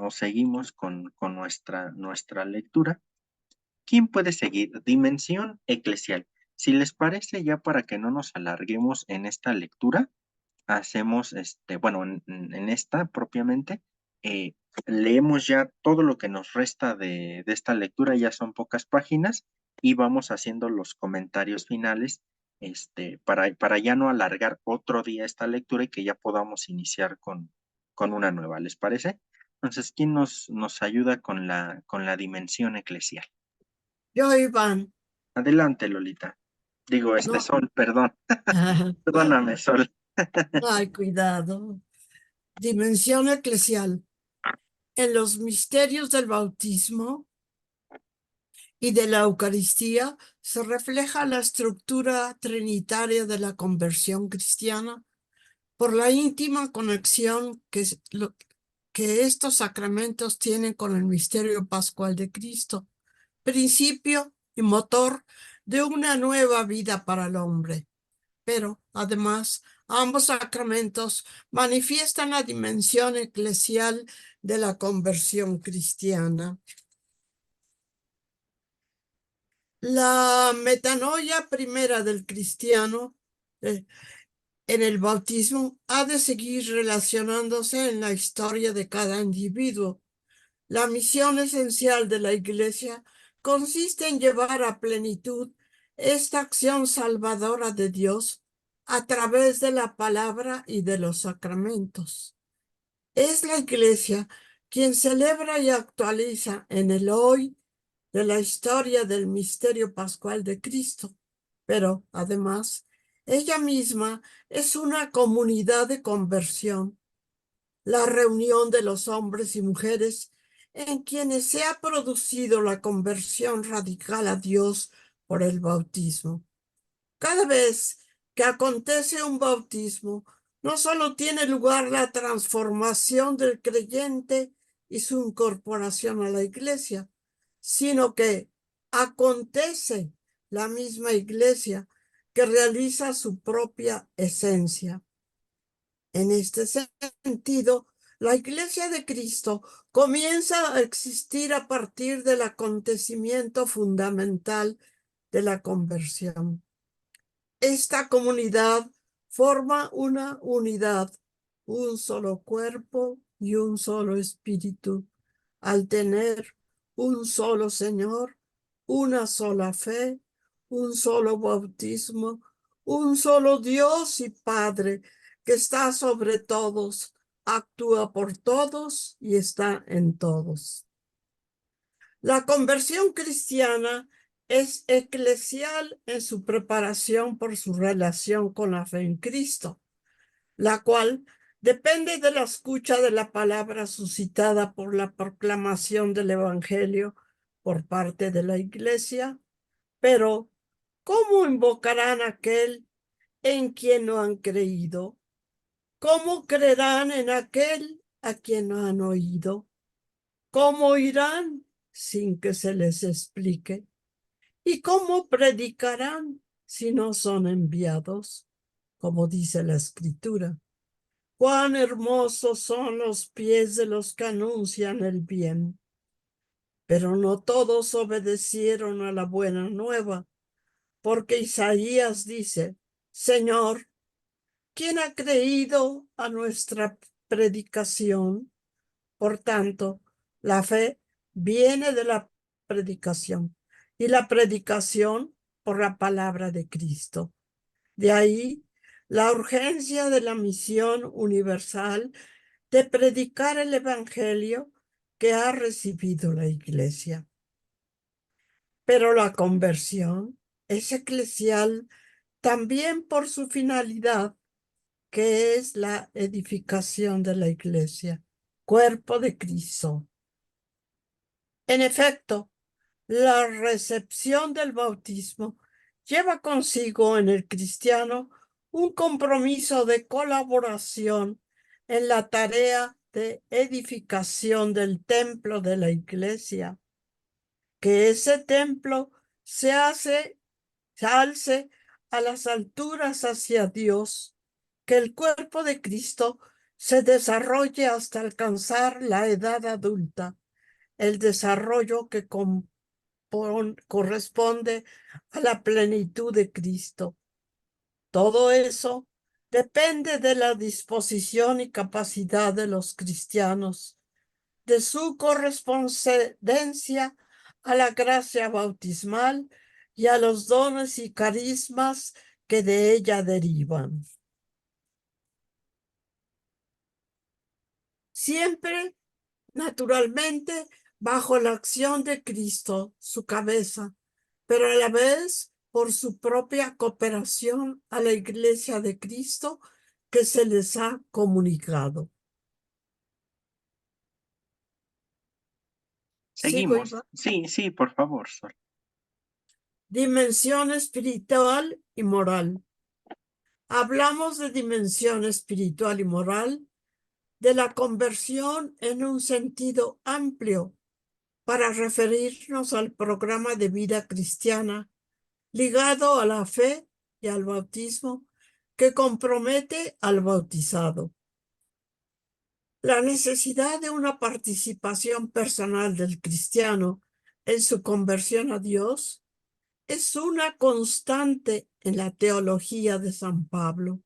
o seguimos con nuestra lectura. ¿Quién puede seguir? Dimensión eclesial. Si les parece, ya para que no nos alarguemos en esta lectura, hacemos, bueno, en esta propiamente, leemos ya todo lo que nos resta de esta lectura, ya son pocas páginas, y vamos haciendo los comentarios finales, para ya no alargar otro día esta lectura y que ya podamos iniciar con una nueva, ¿les parece? Entonces, ¿quién nos ayuda con la dimensión eclesial? Yo, Iván. Adelante, Lolita. Digo, No. Sol, perdón. Perdóname, Sol. Ay, cuidado. Dimensión eclesial. En los misterios del bautismo y de la Eucaristía se refleja la estructura trinitaria de la conversión cristiana por la íntima conexión que estos sacramentos tienen con el misterio pascual de Cristo, principio y motor de una nueva vida para el hombre. Pero, además, ambos sacramentos manifiestan la dimensión eclesial de la conversión cristiana. La metanoia primera del cristiano en el bautismo ha de seguir relacionándose en la historia de cada individuo. La misión esencial de la Iglesia consiste en llevar a plenitud esta acción salvadora de Dios a través de la palabra y de los sacramentos. Es la Iglesia quien celebra y actualiza en el hoy de la historia del misterio pascual de Cristo, pero además ella misma es una comunidad de conversión, la reunión de los hombres y mujeres en quienes se ha producido la conversión radical a Dios por el bautismo. Cada vez que acontece un bautismo, no solo tiene lugar la transformación del creyente y su incorporación a la iglesia, sino que acontece la misma iglesia que realiza su propia esencia. En este sentido, la Iglesia de Cristo comienza a existir a partir del acontecimiento fundamental de la conversión. Esta comunidad forma una unidad, un solo cuerpo y un solo espíritu, al tener un solo Señor, una sola fe, un solo bautismo, un solo Dios y Padre que está sobre todos, actúa por todos y está en todos. La conversión cristiana es eclesial en su preparación por su relación con la fe en Cristo, la cual depende de la escucha de la palabra suscitada por la proclamación del Evangelio por parte de la Iglesia. Pero, ¿cómo invocarán a aquel en quien no han creído? ¿Cómo creerán en aquel a quien no han oído? ¿Cómo irán sin que se les explique? ¿Y cómo predicarán si no son enviados? Como dice la Escritura. Cuán hermosos son los pies de los que anuncian el bien. Pero no todos obedecieron a la buena nueva, porque Isaías dice: Señor, ¿quién ha creído a nuestra predicación? Por tanto, la fe viene de la predicación y la predicación por la palabra de Cristo. De ahí la urgencia de la misión universal de predicar el Evangelio que ha recibido la Iglesia. Pero la conversión es eclesial también por su finalidad, que es la edificación de la Iglesia, cuerpo de Cristo. En efecto, la recepción del bautismo lleva consigo en el cristiano un compromiso de colaboración en la tarea de edificación del templo de la Iglesia. que ese templo se alce a las alturas hacia Dios, que el cuerpo de Cristo se desarrolle hasta alcanzar la edad adulta, el desarrollo que corresponde a la plenitud de Cristo. Todo eso depende de la disposición y capacidad de los cristianos, de su correspondencia a la gracia bautismal y a los dones y carismas que de ella derivan. Siempre, naturalmente, bajo la acción de Cristo, su cabeza, pero a la vez por su propia cooperación a la Iglesia de Cristo que se les ha comunicado. ¿Sigo, Seguimos. Iván? Sí, por favor, Sol. Dimensión espiritual y moral. Hablamos de dimensión espiritual y moral, de la conversión en un sentido amplio para referirnos al programa de vida cristiana ligado a la fe y al bautismo que compromete al bautizado. La necesidad de una participación personal del cristiano en su conversión a Dios es una constante en la teología de San Pablo.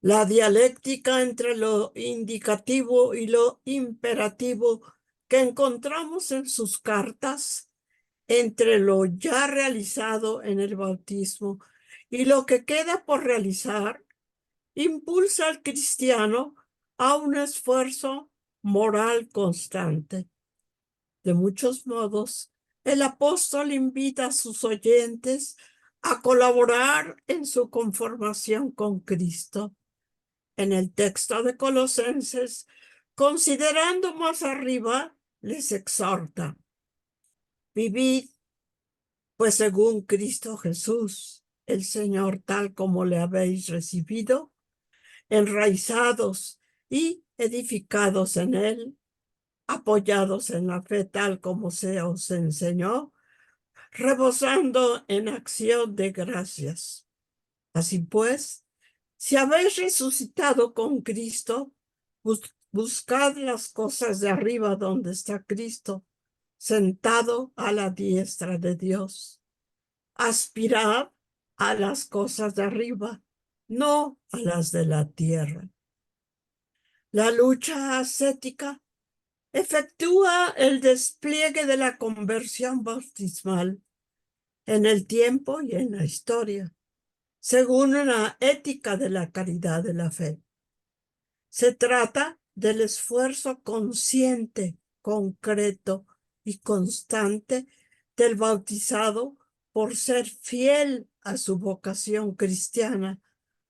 La dialéctica entre lo indicativo y lo imperativo que encontramos en sus cartas, entre lo ya realizado en el bautismo y lo que queda por realizar, impulsa al cristiano a un esfuerzo moral constante. De muchos modos, el apóstol invita a sus oyentes a colaborar en su conformación con Cristo. En el texto de Colosenses, considerando más arriba, les exhorta: vivid, pues según Cristo Jesús, el Señor, tal como le habéis recibido, enraizados y edificados en él, apoyados en la fe tal como se os enseñó, rebosando en acción de gracias. Así pues, si habéis resucitado con Cristo, buscad las cosas de arriba donde está Cristo, sentado a la diestra de Dios. Aspirad a las cosas de arriba, no a las de la tierra. La lucha ascética efectúa el despliegue de la conversión bautismal en el tiempo y en la historia, según una ética de la caridad de la fe. Se trata del esfuerzo consciente, concreto y constante del bautizado por ser fiel a su vocación cristiana,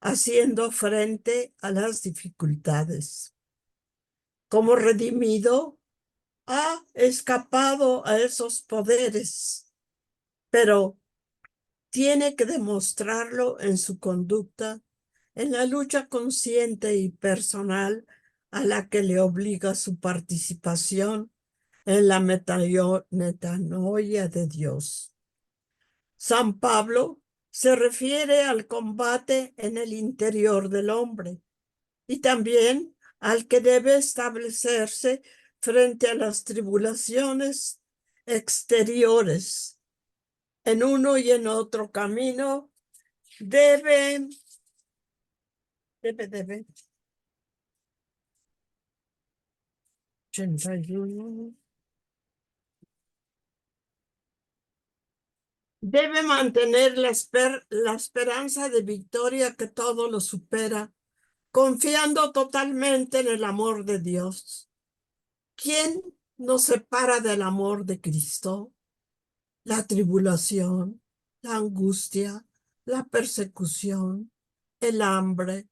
haciendo frente a las dificultades. Como redimido, ha escapado a esos poderes, pero tiene que demostrarlo en su conducta, en la lucha consciente y personal a la que le obliga su participación en la metanoia de Dios. San Pablo se refiere al combate en el interior del hombre y también al que debe establecerse frente a las tribulaciones exteriores. En uno y en otro camino debe 81. Debe mantener la esperanza de victoria que todo lo supera, confiando totalmente en el amor de Dios. ¿Quién nos separa del amor de Cristo? La tribulación, la angustia, la persecución, el hambre,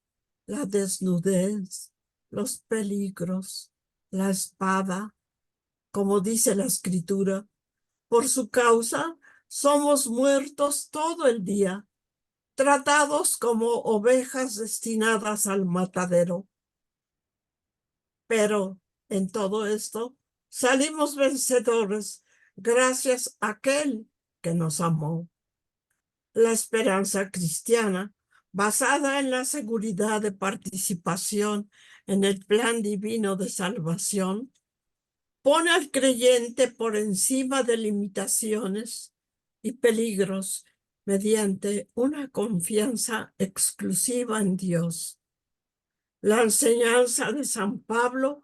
la desnudez, los peligros, la espada. Como dice la Escritura, por su causa somos muertos todo el día, tratados como ovejas destinadas al matadero. Pero en todo esto salimos vencedores gracias a aquel que nos amó. La esperanza cristiana, basada en la seguridad de participación en el plan divino de salvación, pone al creyente por encima de limitaciones y peligros mediante una confianza exclusiva en Dios. La enseñanza de San Pablo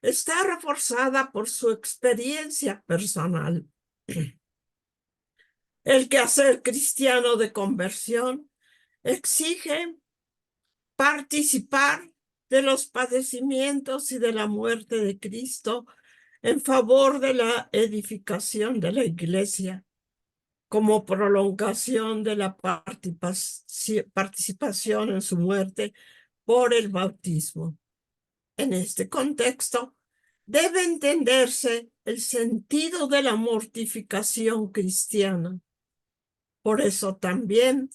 está reforzada por su experiencia personal. El quehacer cristiano de conversión exige participar de los padecimientos y de la muerte de Cristo en favor de la edificación de la Iglesia, como prolongación de la participación en su muerte por el bautismo. En este contexto, debe entenderse el sentido de la mortificación cristiana. Por eso también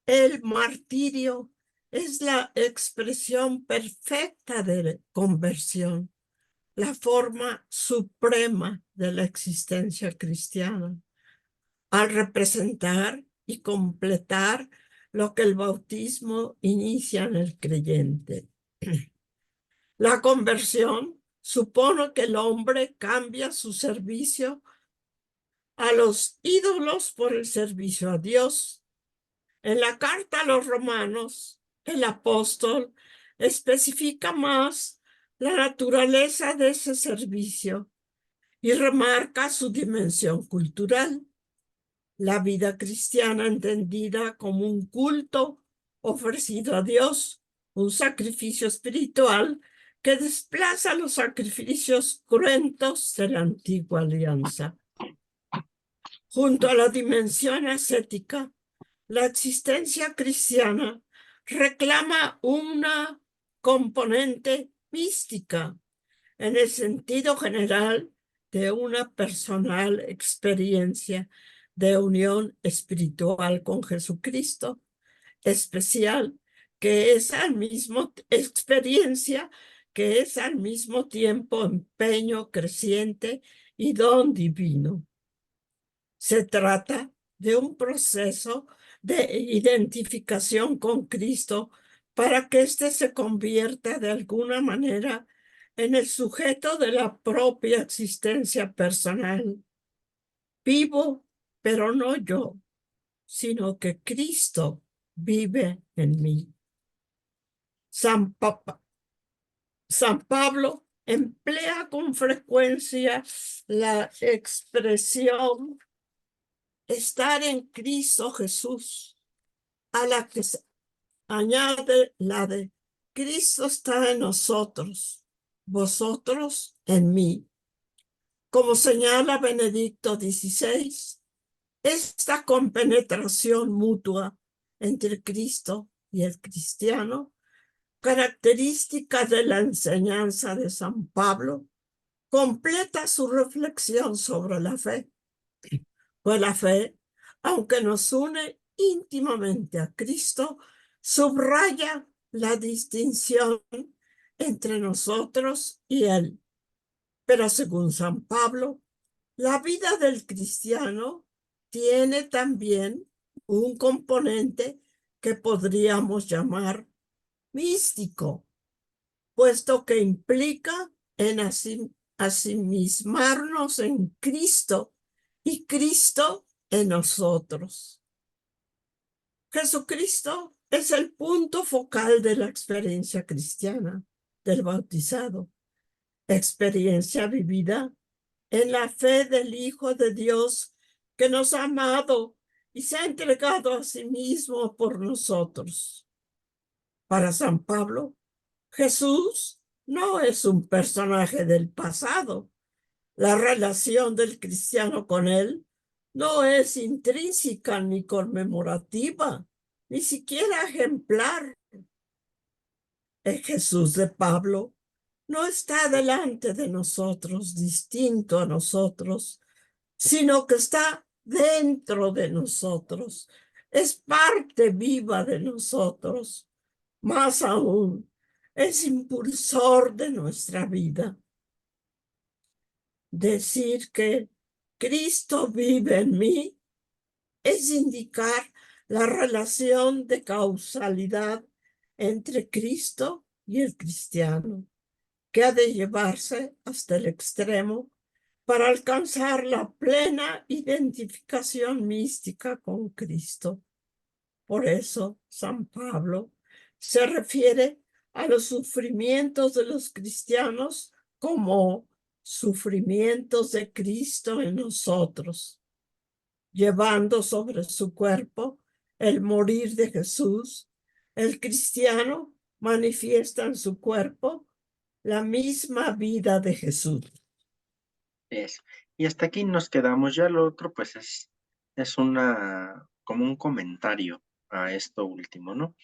el martirio es la expresión perfecta de conversión, la forma suprema de la existencia cristiana, al representar y completar lo que el bautismo inicia en el creyente. La conversión supone que el hombre cambia su servicio a los ídolos por el servicio a Dios. En la carta a los romanos, el apóstol especifica más la naturaleza de ese servicio y remarca su dimensión cultural. La vida cristiana entendida como un culto ofrecido a Dios, un sacrificio espiritual que desplaza los sacrificios cruentos de la antigua alianza. Junto a la dimensión ascética, la existencia cristiana reclama una componente mística en el sentido general de una personal experiencia de unión espiritual con Jesucristo, especial que es al mismo experiencia que es al mismo tiempo empeño creciente y don divino. Se trata de un proceso de identificación con Cristo para que éste se convierta de alguna manera en el sujeto de la propia existencia personal. Vivo, pero no yo, sino que Cristo vive en mí. San Pablo emplea con frecuencia la expresión estar en Cristo Jesús, a la que se añade la de Cristo está en nosotros, vosotros en mí. Como señala Benedicto XVI, esta compenetración mutua entre Cristo y el cristiano, característica de la enseñanza de San Pablo, completa su reflexión sobre la fe. Pues la fe, aunque nos une íntimamente a Cristo, subraya la distinción entre nosotros y Él. Pero según San Pablo, la vida del cristiano tiene también un componente que podríamos llamar místico, puesto que implica en asimismarnos en Cristo y Cristo en nosotros. Jesucristo es el punto focal de la experiencia cristiana del bautizado, experiencia vivida en la fe del Hijo de Dios que nos ha amado y se ha entregado a sí mismo por nosotros. Para San Pablo, Jesús no es un personaje del pasado. La relación del cristiano con él no es intrínseca ni conmemorativa, ni siquiera ejemplar. El Jesús de Pablo no está delante de nosotros, distinto a nosotros, sino que está dentro de nosotros, es parte viva de nosotros. Más aún, es impulsor de nuestra vida. Decir que Cristo vive en mí es indicar la relación de causalidad entre Cristo y el cristiano, que ha de llevarse hasta el extremo para alcanzar la plena identificación mística con Cristo. Por eso, San Pablo se refiere a los sufrimientos de los cristianos como sufrimientos de Cristo en nosotros, llevando sobre su cuerpo el morir de Jesús. El cristiano manifiesta en su cuerpo la misma vida de Jesús. Eso. Y hasta aquí nos quedamos. Ya lo otro, pues es como un comentario a esto último, ¿no?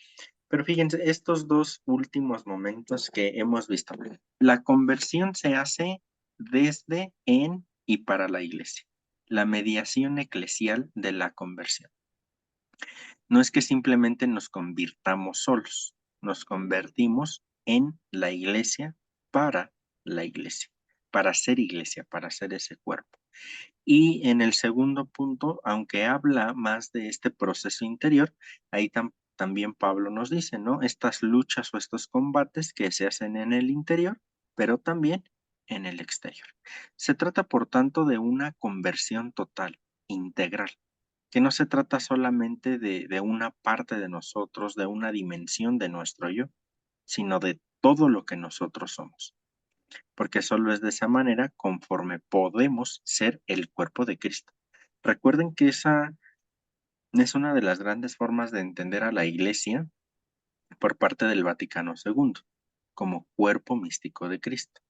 Pero fíjense, estos dos últimos momentos que hemos visto. La conversión se hace desde, en y para la iglesia. La mediación eclesial de la conversión. No es que simplemente nos convirtamos solos, nos convertimos en la iglesia para la iglesia, para ser iglesia, para ser ese cuerpo. Y en el segundo punto, aunque habla más de este proceso interior, ahí también Pablo nos dice, ¿no? Estas luchas o estos combates que se hacen en el interior, pero también en el exterior. Se trata, por tanto, de una conversión total, integral, que no se trata solamente de una parte de nosotros, de una dimensión de nuestro yo, sino de todo lo que nosotros somos. Porque solo es de esa manera conforme podemos ser el cuerpo de Cristo. Recuerden que esa es una de las grandes formas de entender a la Iglesia por parte del Vaticano II, como cuerpo místico de Cristo,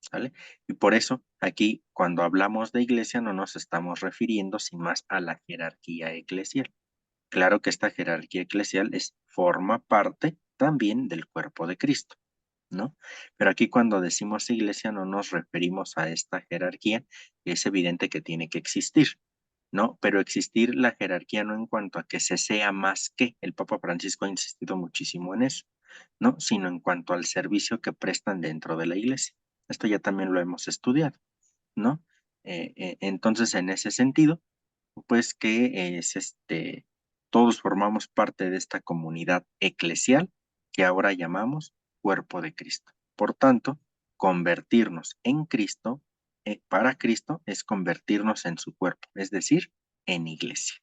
¿sale? Y por eso aquí cuando hablamos de Iglesia no nos estamos refiriendo sin más a la jerarquía eclesial. Claro que esta jerarquía eclesial forma parte también del cuerpo de Cristo, ¿no? Pero aquí cuando decimos iglesia no nos referimos a esta jerarquía, es evidente que tiene que existir, ¿no? Pero existir la jerarquía no en cuanto a que se sea más que, el Papa Francisco ha insistido muchísimo en eso, ¿no? Sino en cuanto al servicio que prestan dentro de la iglesia. Esto ya también lo hemos estudiado, ¿no? Entonces, en ese sentido, pues que todos formamos parte de esta comunidad eclesial que ahora llamamos cuerpo de Cristo. Por tanto, convertirnos en Cristo, para Cristo, es convertirnos en su cuerpo, es decir, en iglesia,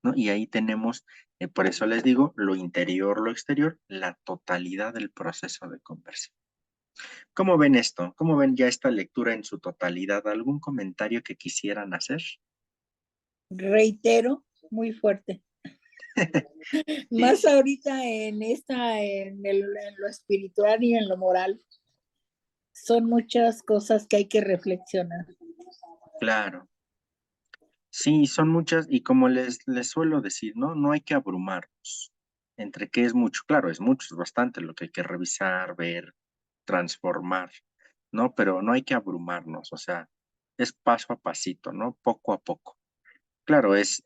¿no? Y ahí tenemos, por eso les digo, lo interior, lo exterior, la totalidad del proceso de conversión. ¿Cómo ven esto? ¿Cómo ven ya esta lectura en su totalidad? ¿Algún comentario que quisieran hacer? Reitero, muy fuerte. Más ahorita en lo espiritual y en lo moral. Son muchas cosas que hay que reflexionar. Claro. Sí, son muchas y como les suelo decir, ¿no? No hay que abrumarnos entre qué es mucho. Claro, es mucho, es bastante lo que hay que revisar, ver, transformar, ¿no? Pero no hay que abrumarnos, o sea, es paso a pasito, ¿no? Poco a poco. Claro, es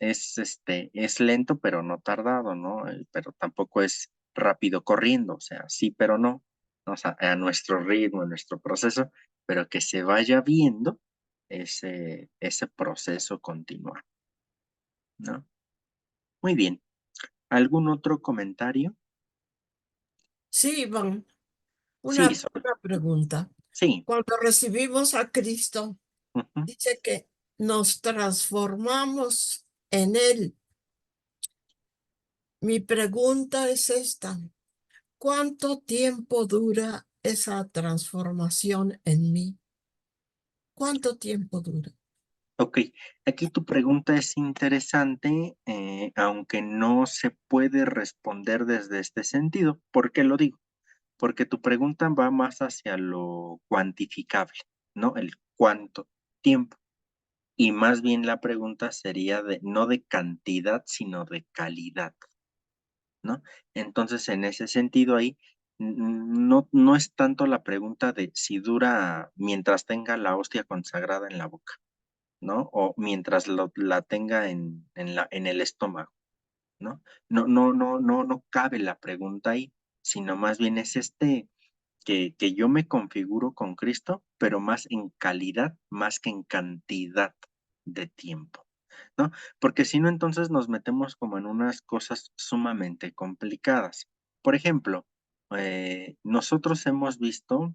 lento, pero no tardado, ¿no? Pero tampoco es rápido corriendo, o sea, sí, pero no. O sea, a nuestro ritmo, a nuestro proceso, pero que se vaya viendo ese proceso continuo, ¿no? Muy bien. ¿Algún otro comentario? Sí, Iván, Sí, una pregunta. sí. Cuando recibimos a Cristo, Ujú. dice que nos transformamos en Él. Mi pregunta es esta: ¿cuánto tiempo dura esa transformación en mí? ¿Cuánto tiempo dura? Ok, aquí tu pregunta es interesante, aunque no se puede responder desde este sentido. ¿Por qué lo digo? Porque tu pregunta va más hacia lo cuantificable, ¿no? El cuánto tiempo. Y más bien la pregunta sería no de cantidad, sino de calidad, ¿no? Entonces, en ese sentido ahí, no es tanto la pregunta de si dura mientras tenga la hostia consagrada en la boca, ¿no? O mientras la tenga en el estómago, ¿no? No cabe la pregunta ahí, sino más bien es que yo me configuro con Cristo, pero más en calidad, más que en cantidad, de tiempo, ¿no? Porque si no, entonces nos metemos como en unas cosas sumamente complicadas. Por ejemplo, nosotros hemos visto,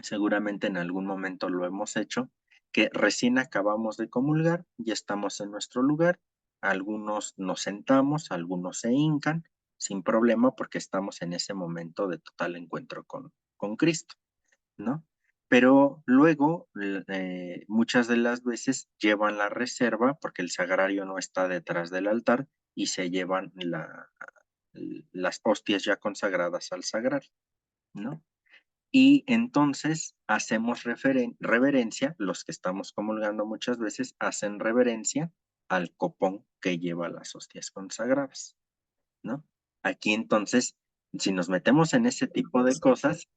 seguramente en algún momento lo hemos hecho, que recién acabamos de comulgar, ya estamos en nuestro lugar, algunos nos sentamos, algunos se hincan, sin problema porque estamos en ese momento de total encuentro con Cristo, ¿no? Pero luego, muchas de las veces llevan la reserva porque el sagrario no está detrás del altar y se llevan las hostias ya consagradas al sagrario, ¿no? Y entonces hacemos reverencia, los que estamos comulgando muchas veces hacen reverencia al copón que lleva las hostias consagradas, ¿no? Aquí entonces, si nos metemos en ese tipo de cosas,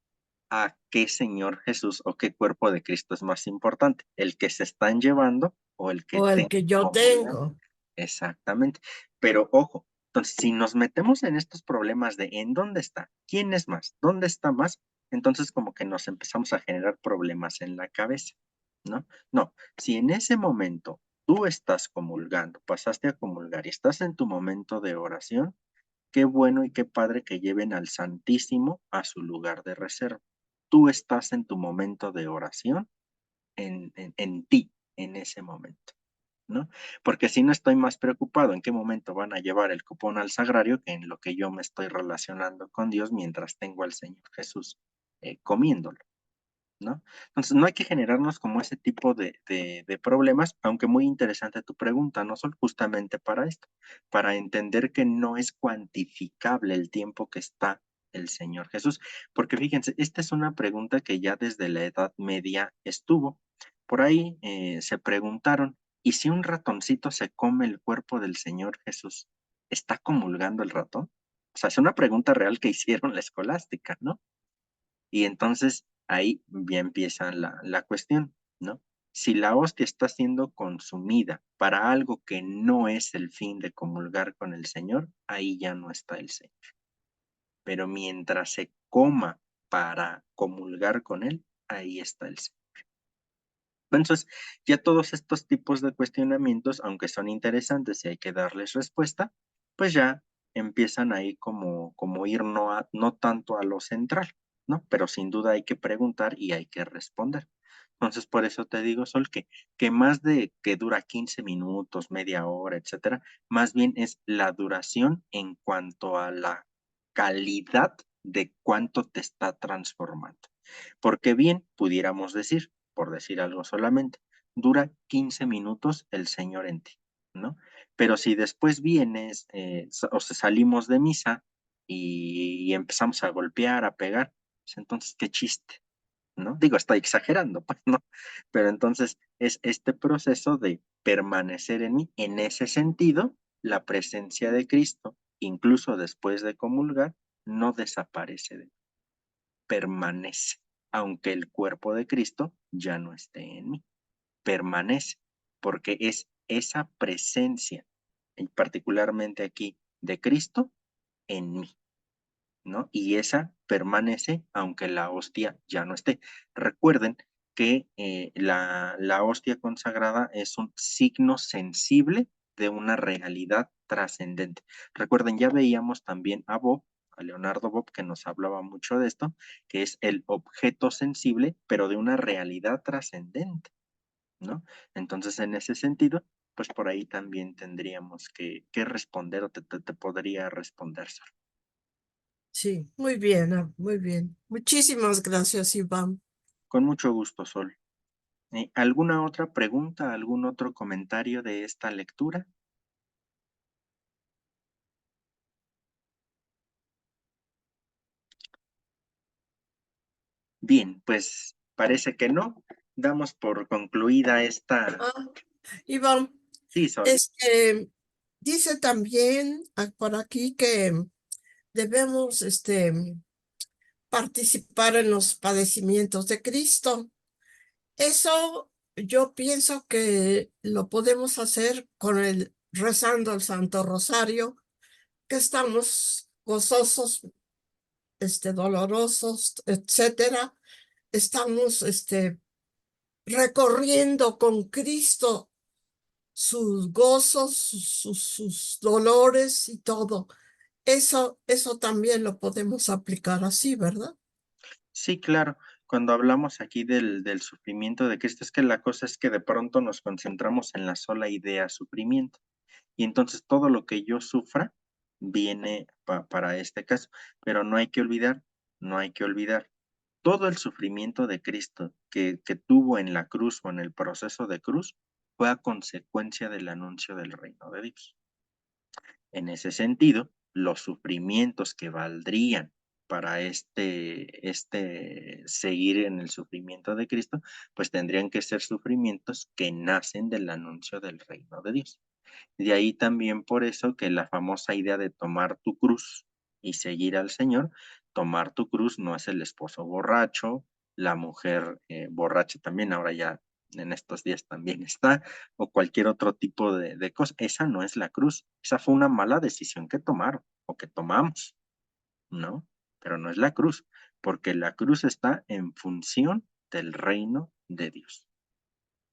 ¿a qué Señor Jesús o qué cuerpo de Cristo es más importante? ¿El que se están llevando o el que O el tengo que yo comulgado? tengo. Exactamente. Pero ojo, entonces si nos metemos en estos problemas de ¿en dónde está? ¿Quién es más? ¿Dónde está más? Entonces como que nos empezamos a generar problemas en la cabeza, ¿no? No, si en ese momento tú estás comulgando, pasaste a comulgar y estás en tu momento de oración, qué bueno y qué padre que lleven al Santísimo a su lugar de reserva. Tú estás en tu momento de oración, en ti, en ese momento, ¿no? Porque si no estoy más preocupado en qué momento van a llevar el cupón al sagrario que en lo que yo me estoy relacionando con Dios mientras tengo al Señor Jesús comiéndolo, ¿no? Entonces no hay que generarnos como ese tipo de problemas, aunque muy interesante tu pregunta, ¿no? Son justamente para esto, para entender que no es cuantificable el tiempo que está el Señor Jesús, porque fíjense, esta es una pregunta que ya desde la Edad Media estuvo. Por ahí se preguntaron, ¿y si un ratoncito se come el cuerpo del Señor Jesús, está comulgando el ratón? O sea, es una pregunta real que hicieron la escolástica, ¿no? Y entonces ahí ya empieza la cuestión, ¿no? Si la hostia está siendo consumida para algo que no es el fin de comulgar con el Señor, ahí ya no está el Señor. Pero mientras se coma para comulgar con Él, ahí está el Señor. Entonces, ya todos estos tipos de cuestionamientos, aunque son interesantes y hay que darles respuesta, pues ya empiezan ahí como ir no tanto a lo central, ¿no? Pero sin duda hay que preguntar y hay que responder. Entonces, por eso te digo, Sol, que más de que dura 15 minutos, media hora, etcétera, más bien es la duración en cuanto a la calidad de cuánto te está transformando. Porque bien pudiéramos decir, por decir algo solamente, dura 15 minutos el Señor en ti, ¿no? Pero si después vienes o salimos de misa y empezamos a golpear, a pegar, pues entonces qué chiste, ¿no? Digo, estoy exagerando, pues, ¿no? Pero entonces es este proceso de permanecer en mí. En ese sentido, la presencia de Cristo, incluso después de comulgar, no desaparece de mí, permanece, aunque el cuerpo de Cristo ya no esté en mí, permanece, porque es esa presencia, y particularmente aquí, de Cristo en mí, ¿no? Y esa permanece aunque la hostia ya no esté. Recuerden que la hostia consagrada es un signo sensible de una realidad trascendente. Recuerden, ya veíamos también a Leonardo Bob, que nos hablaba mucho de esto, que es el objeto sensible, pero de una realidad trascendente, ¿no? Entonces, en ese sentido, pues por ahí también tendríamos que responder o te podría responder. Sor. Sí, muy bien, muy bien. Muchísimas gracias, Iván. Con mucho gusto, Sol. ¿Alguna otra pregunta, algún otro comentario de esta lectura? Bien, pues parece que no. Damos por concluida esta. Ah, Iván, Sí, Sol. dice también por aquí que debemos participar en los padecimientos de Cristo. Eso yo pienso que lo podemos hacer rezando el Santo Rosario, que estamos gozosos, dolorosos, etcétera. Estamos recorriendo con Cristo sus gozos, sus dolores y todo. Eso también lo podemos aplicar así, ¿verdad? Sí, claro. Cuando hablamos aquí del sufrimiento de Cristo, es que la cosa es que de pronto nos concentramos en la sola idea sufrimiento. Y entonces todo lo que yo sufra viene para este caso. Pero no hay que olvidar, todo el sufrimiento de Cristo que tuvo en la cruz o en el proceso de cruz fue a consecuencia del anuncio del reino de Dios. En ese sentido, los sufrimientos que valdrían para seguir en el sufrimiento de Cristo, pues tendrían que ser sufrimientos que nacen del anuncio del reino de Dios. De ahí también por eso que la famosa idea de tomar tu cruz y seguir al Señor, tomar tu cruz no es el esposo borracho, la mujer borracha también, ahora ya en estos días también está, o cualquier otro tipo de cosa. Esa no es la cruz, esa fue una mala decisión que tomaron o que tomamos, ¿no? Pero no es la cruz, porque la cruz está en función del reino de Dios.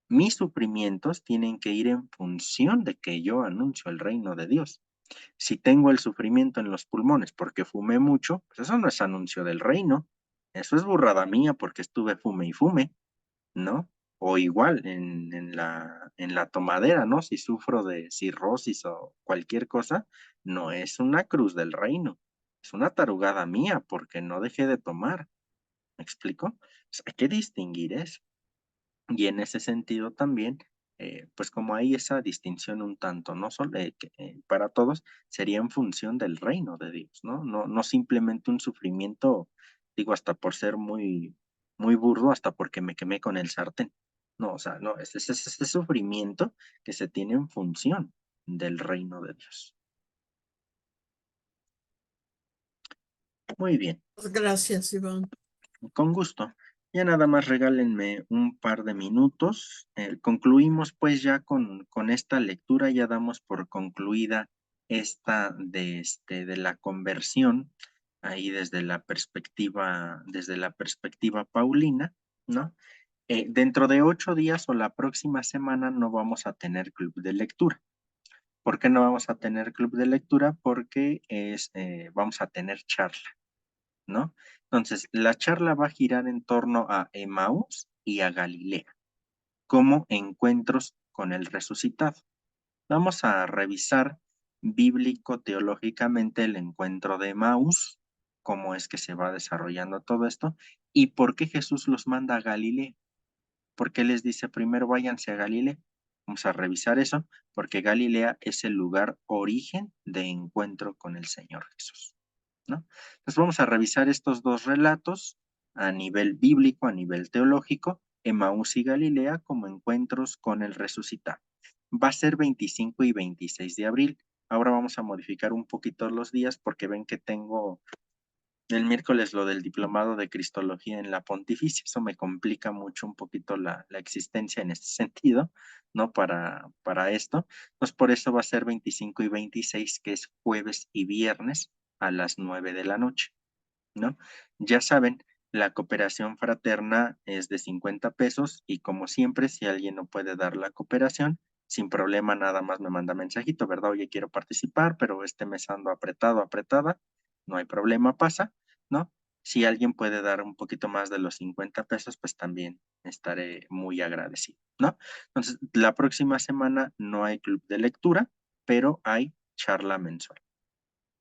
Mis sufrimientos tienen que ir en función de que yo anuncio el reino de Dios. Si tengo el sufrimiento en los pulmones porque fumé mucho, pues eso no es anuncio del reino. Eso es burrada mía porque estuve fume y fume, ¿no? O igual en la tomadera, ¿no? Si sufro de cirrosis o cualquier cosa, no es una cruz del reino. Es una tarugada mía porque no dejé de tomar. ¿Me explico? Pues hay que distinguir eso. Y en ese sentido también, pues como hay esa distinción un tanto, no solo para todos, sería en función del reino de Dios, ¿no? No simplemente un sufrimiento, digo, hasta por ser muy, muy burdo, hasta porque me quemé con el sartén. No, o sea, no, es ese sufrimiento que se tiene en función del reino de Dios. Muy bien. Gracias, Iván. Con gusto. Ya nada más regálenme un par de minutos. Concluimos pues ya con esta lectura, ya damos por concluida esta de la conversión, ahí desde la perspectiva paulina, ¿no? Dentro de 8 días o la próxima semana no vamos a tener club de lectura. ¿Por qué no vamos a tener club de lectura? Porque vamos a tener charla, ¿no? Entonces, la charla va a girar en torno a Emaús y a Galilea, como encuentros con el resucitado. Vamos a revisar bíblico-teológicamente el encuentro de Emaús, cómo es que se va desarrollando todo esto, y por qué Jesús los manda a Galilea. ¿Por qué les dice primero váyanse a Galilea? Vamos a revisar eso, porque Galilea es el lugar origen de encuentro con el Señor Jesús, ¿no? Entonces vamos a revisar estos dos relatos a nivel bíblico, a nivel teológico, Emaús y Galilea como encuentros con el resucitado. Va a ser 25 y 26 de abril. Ahora vamos a modificar un poquito los días porque ven que tengo el miércoles lo del diplomado de Cristología en la Pontificia. Eso me complica mucho un poquito la existencia en este sentido, ¿no? Para esto. Entonces, por eso va a ser 25 y 26, que es jueves y viernes a las 9 de la noche, ¿no? Ya saben, la cooperación fraterna es de 50 pesos y como siempre, si alguien no puede dar la cooperación, sin problema nada más me manda mensajito, ¿verdad? Oye, quiero participar, pero este mes ando apretada, no hay problema, pasa, ¿no? Si alguien puede dar un poquito más de los 50 pesos, pues también estaré muy agradecido, ¿no? Entonces, la próxima semana no hay club de lectura, pero hay charla mensual.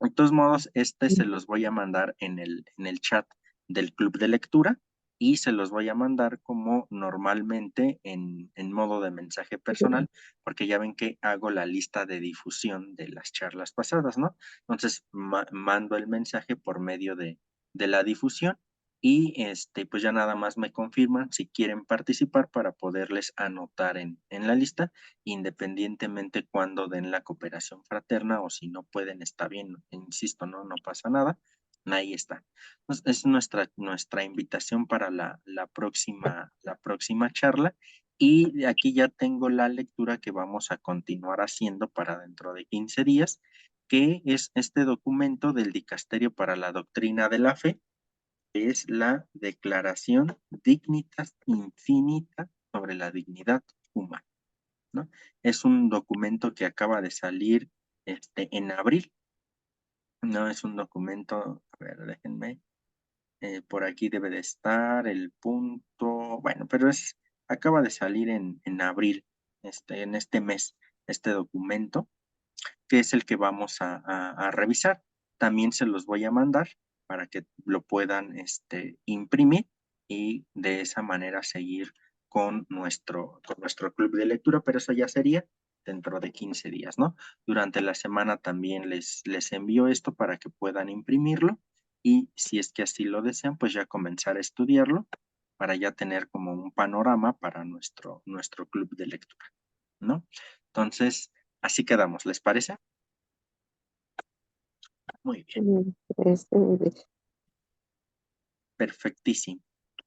De todos modos, se los voy a mandar en el chat del club de lectura y se los voy a mandar como normalmente en modo de mensaje personal, porque ya ven que hago la lista de difusión de las charlas pasadas, ¿no? Entonces, mando el mensaje por medio de la difusión y pues ya nada más me confirman si quieren participar para poderles anotar en la lista independientemente cuando den la cooperación fraterna o si no pueden, está bien, insisto, no pasa nada, ahí está. Entonces, es nuestra invitación para la próxima charla y aquí ya tengo la lectura que vamos a continuar haciendo para dentro de 15 días, que es este documento del Dicasterio para la Doctrina de la Fe, que es la Declaración Dignitas Infinita sobre la dignidad humana. ¿no? Es un documento que acaba de salir en abril. No es un documento, a ver, déjenme, por aquí debe de estar el punto, bueno, pero acaba de salir en abril, en este mes, este documento, que es el que vamos a revisar. También se los voy a mandar para que lo puedan imprimir y de esa manera seguir con nuestro club de lectura, pero eso ya sería dentro de 15 días, ¿no? Durante la semana también les envío esto para que puedan imprimirlo y si es que así lo desean, pues ya comenzar a estudiarlo para ya tener como un panorama para nuestro club de lectura, ¿no? Entonces, así quedamos, ¿les parece? Muy bien, Muy bien. perfectísimo.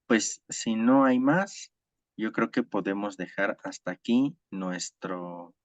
Pues si no hay más, yo creo que podemos dejar hasta aquí nuestro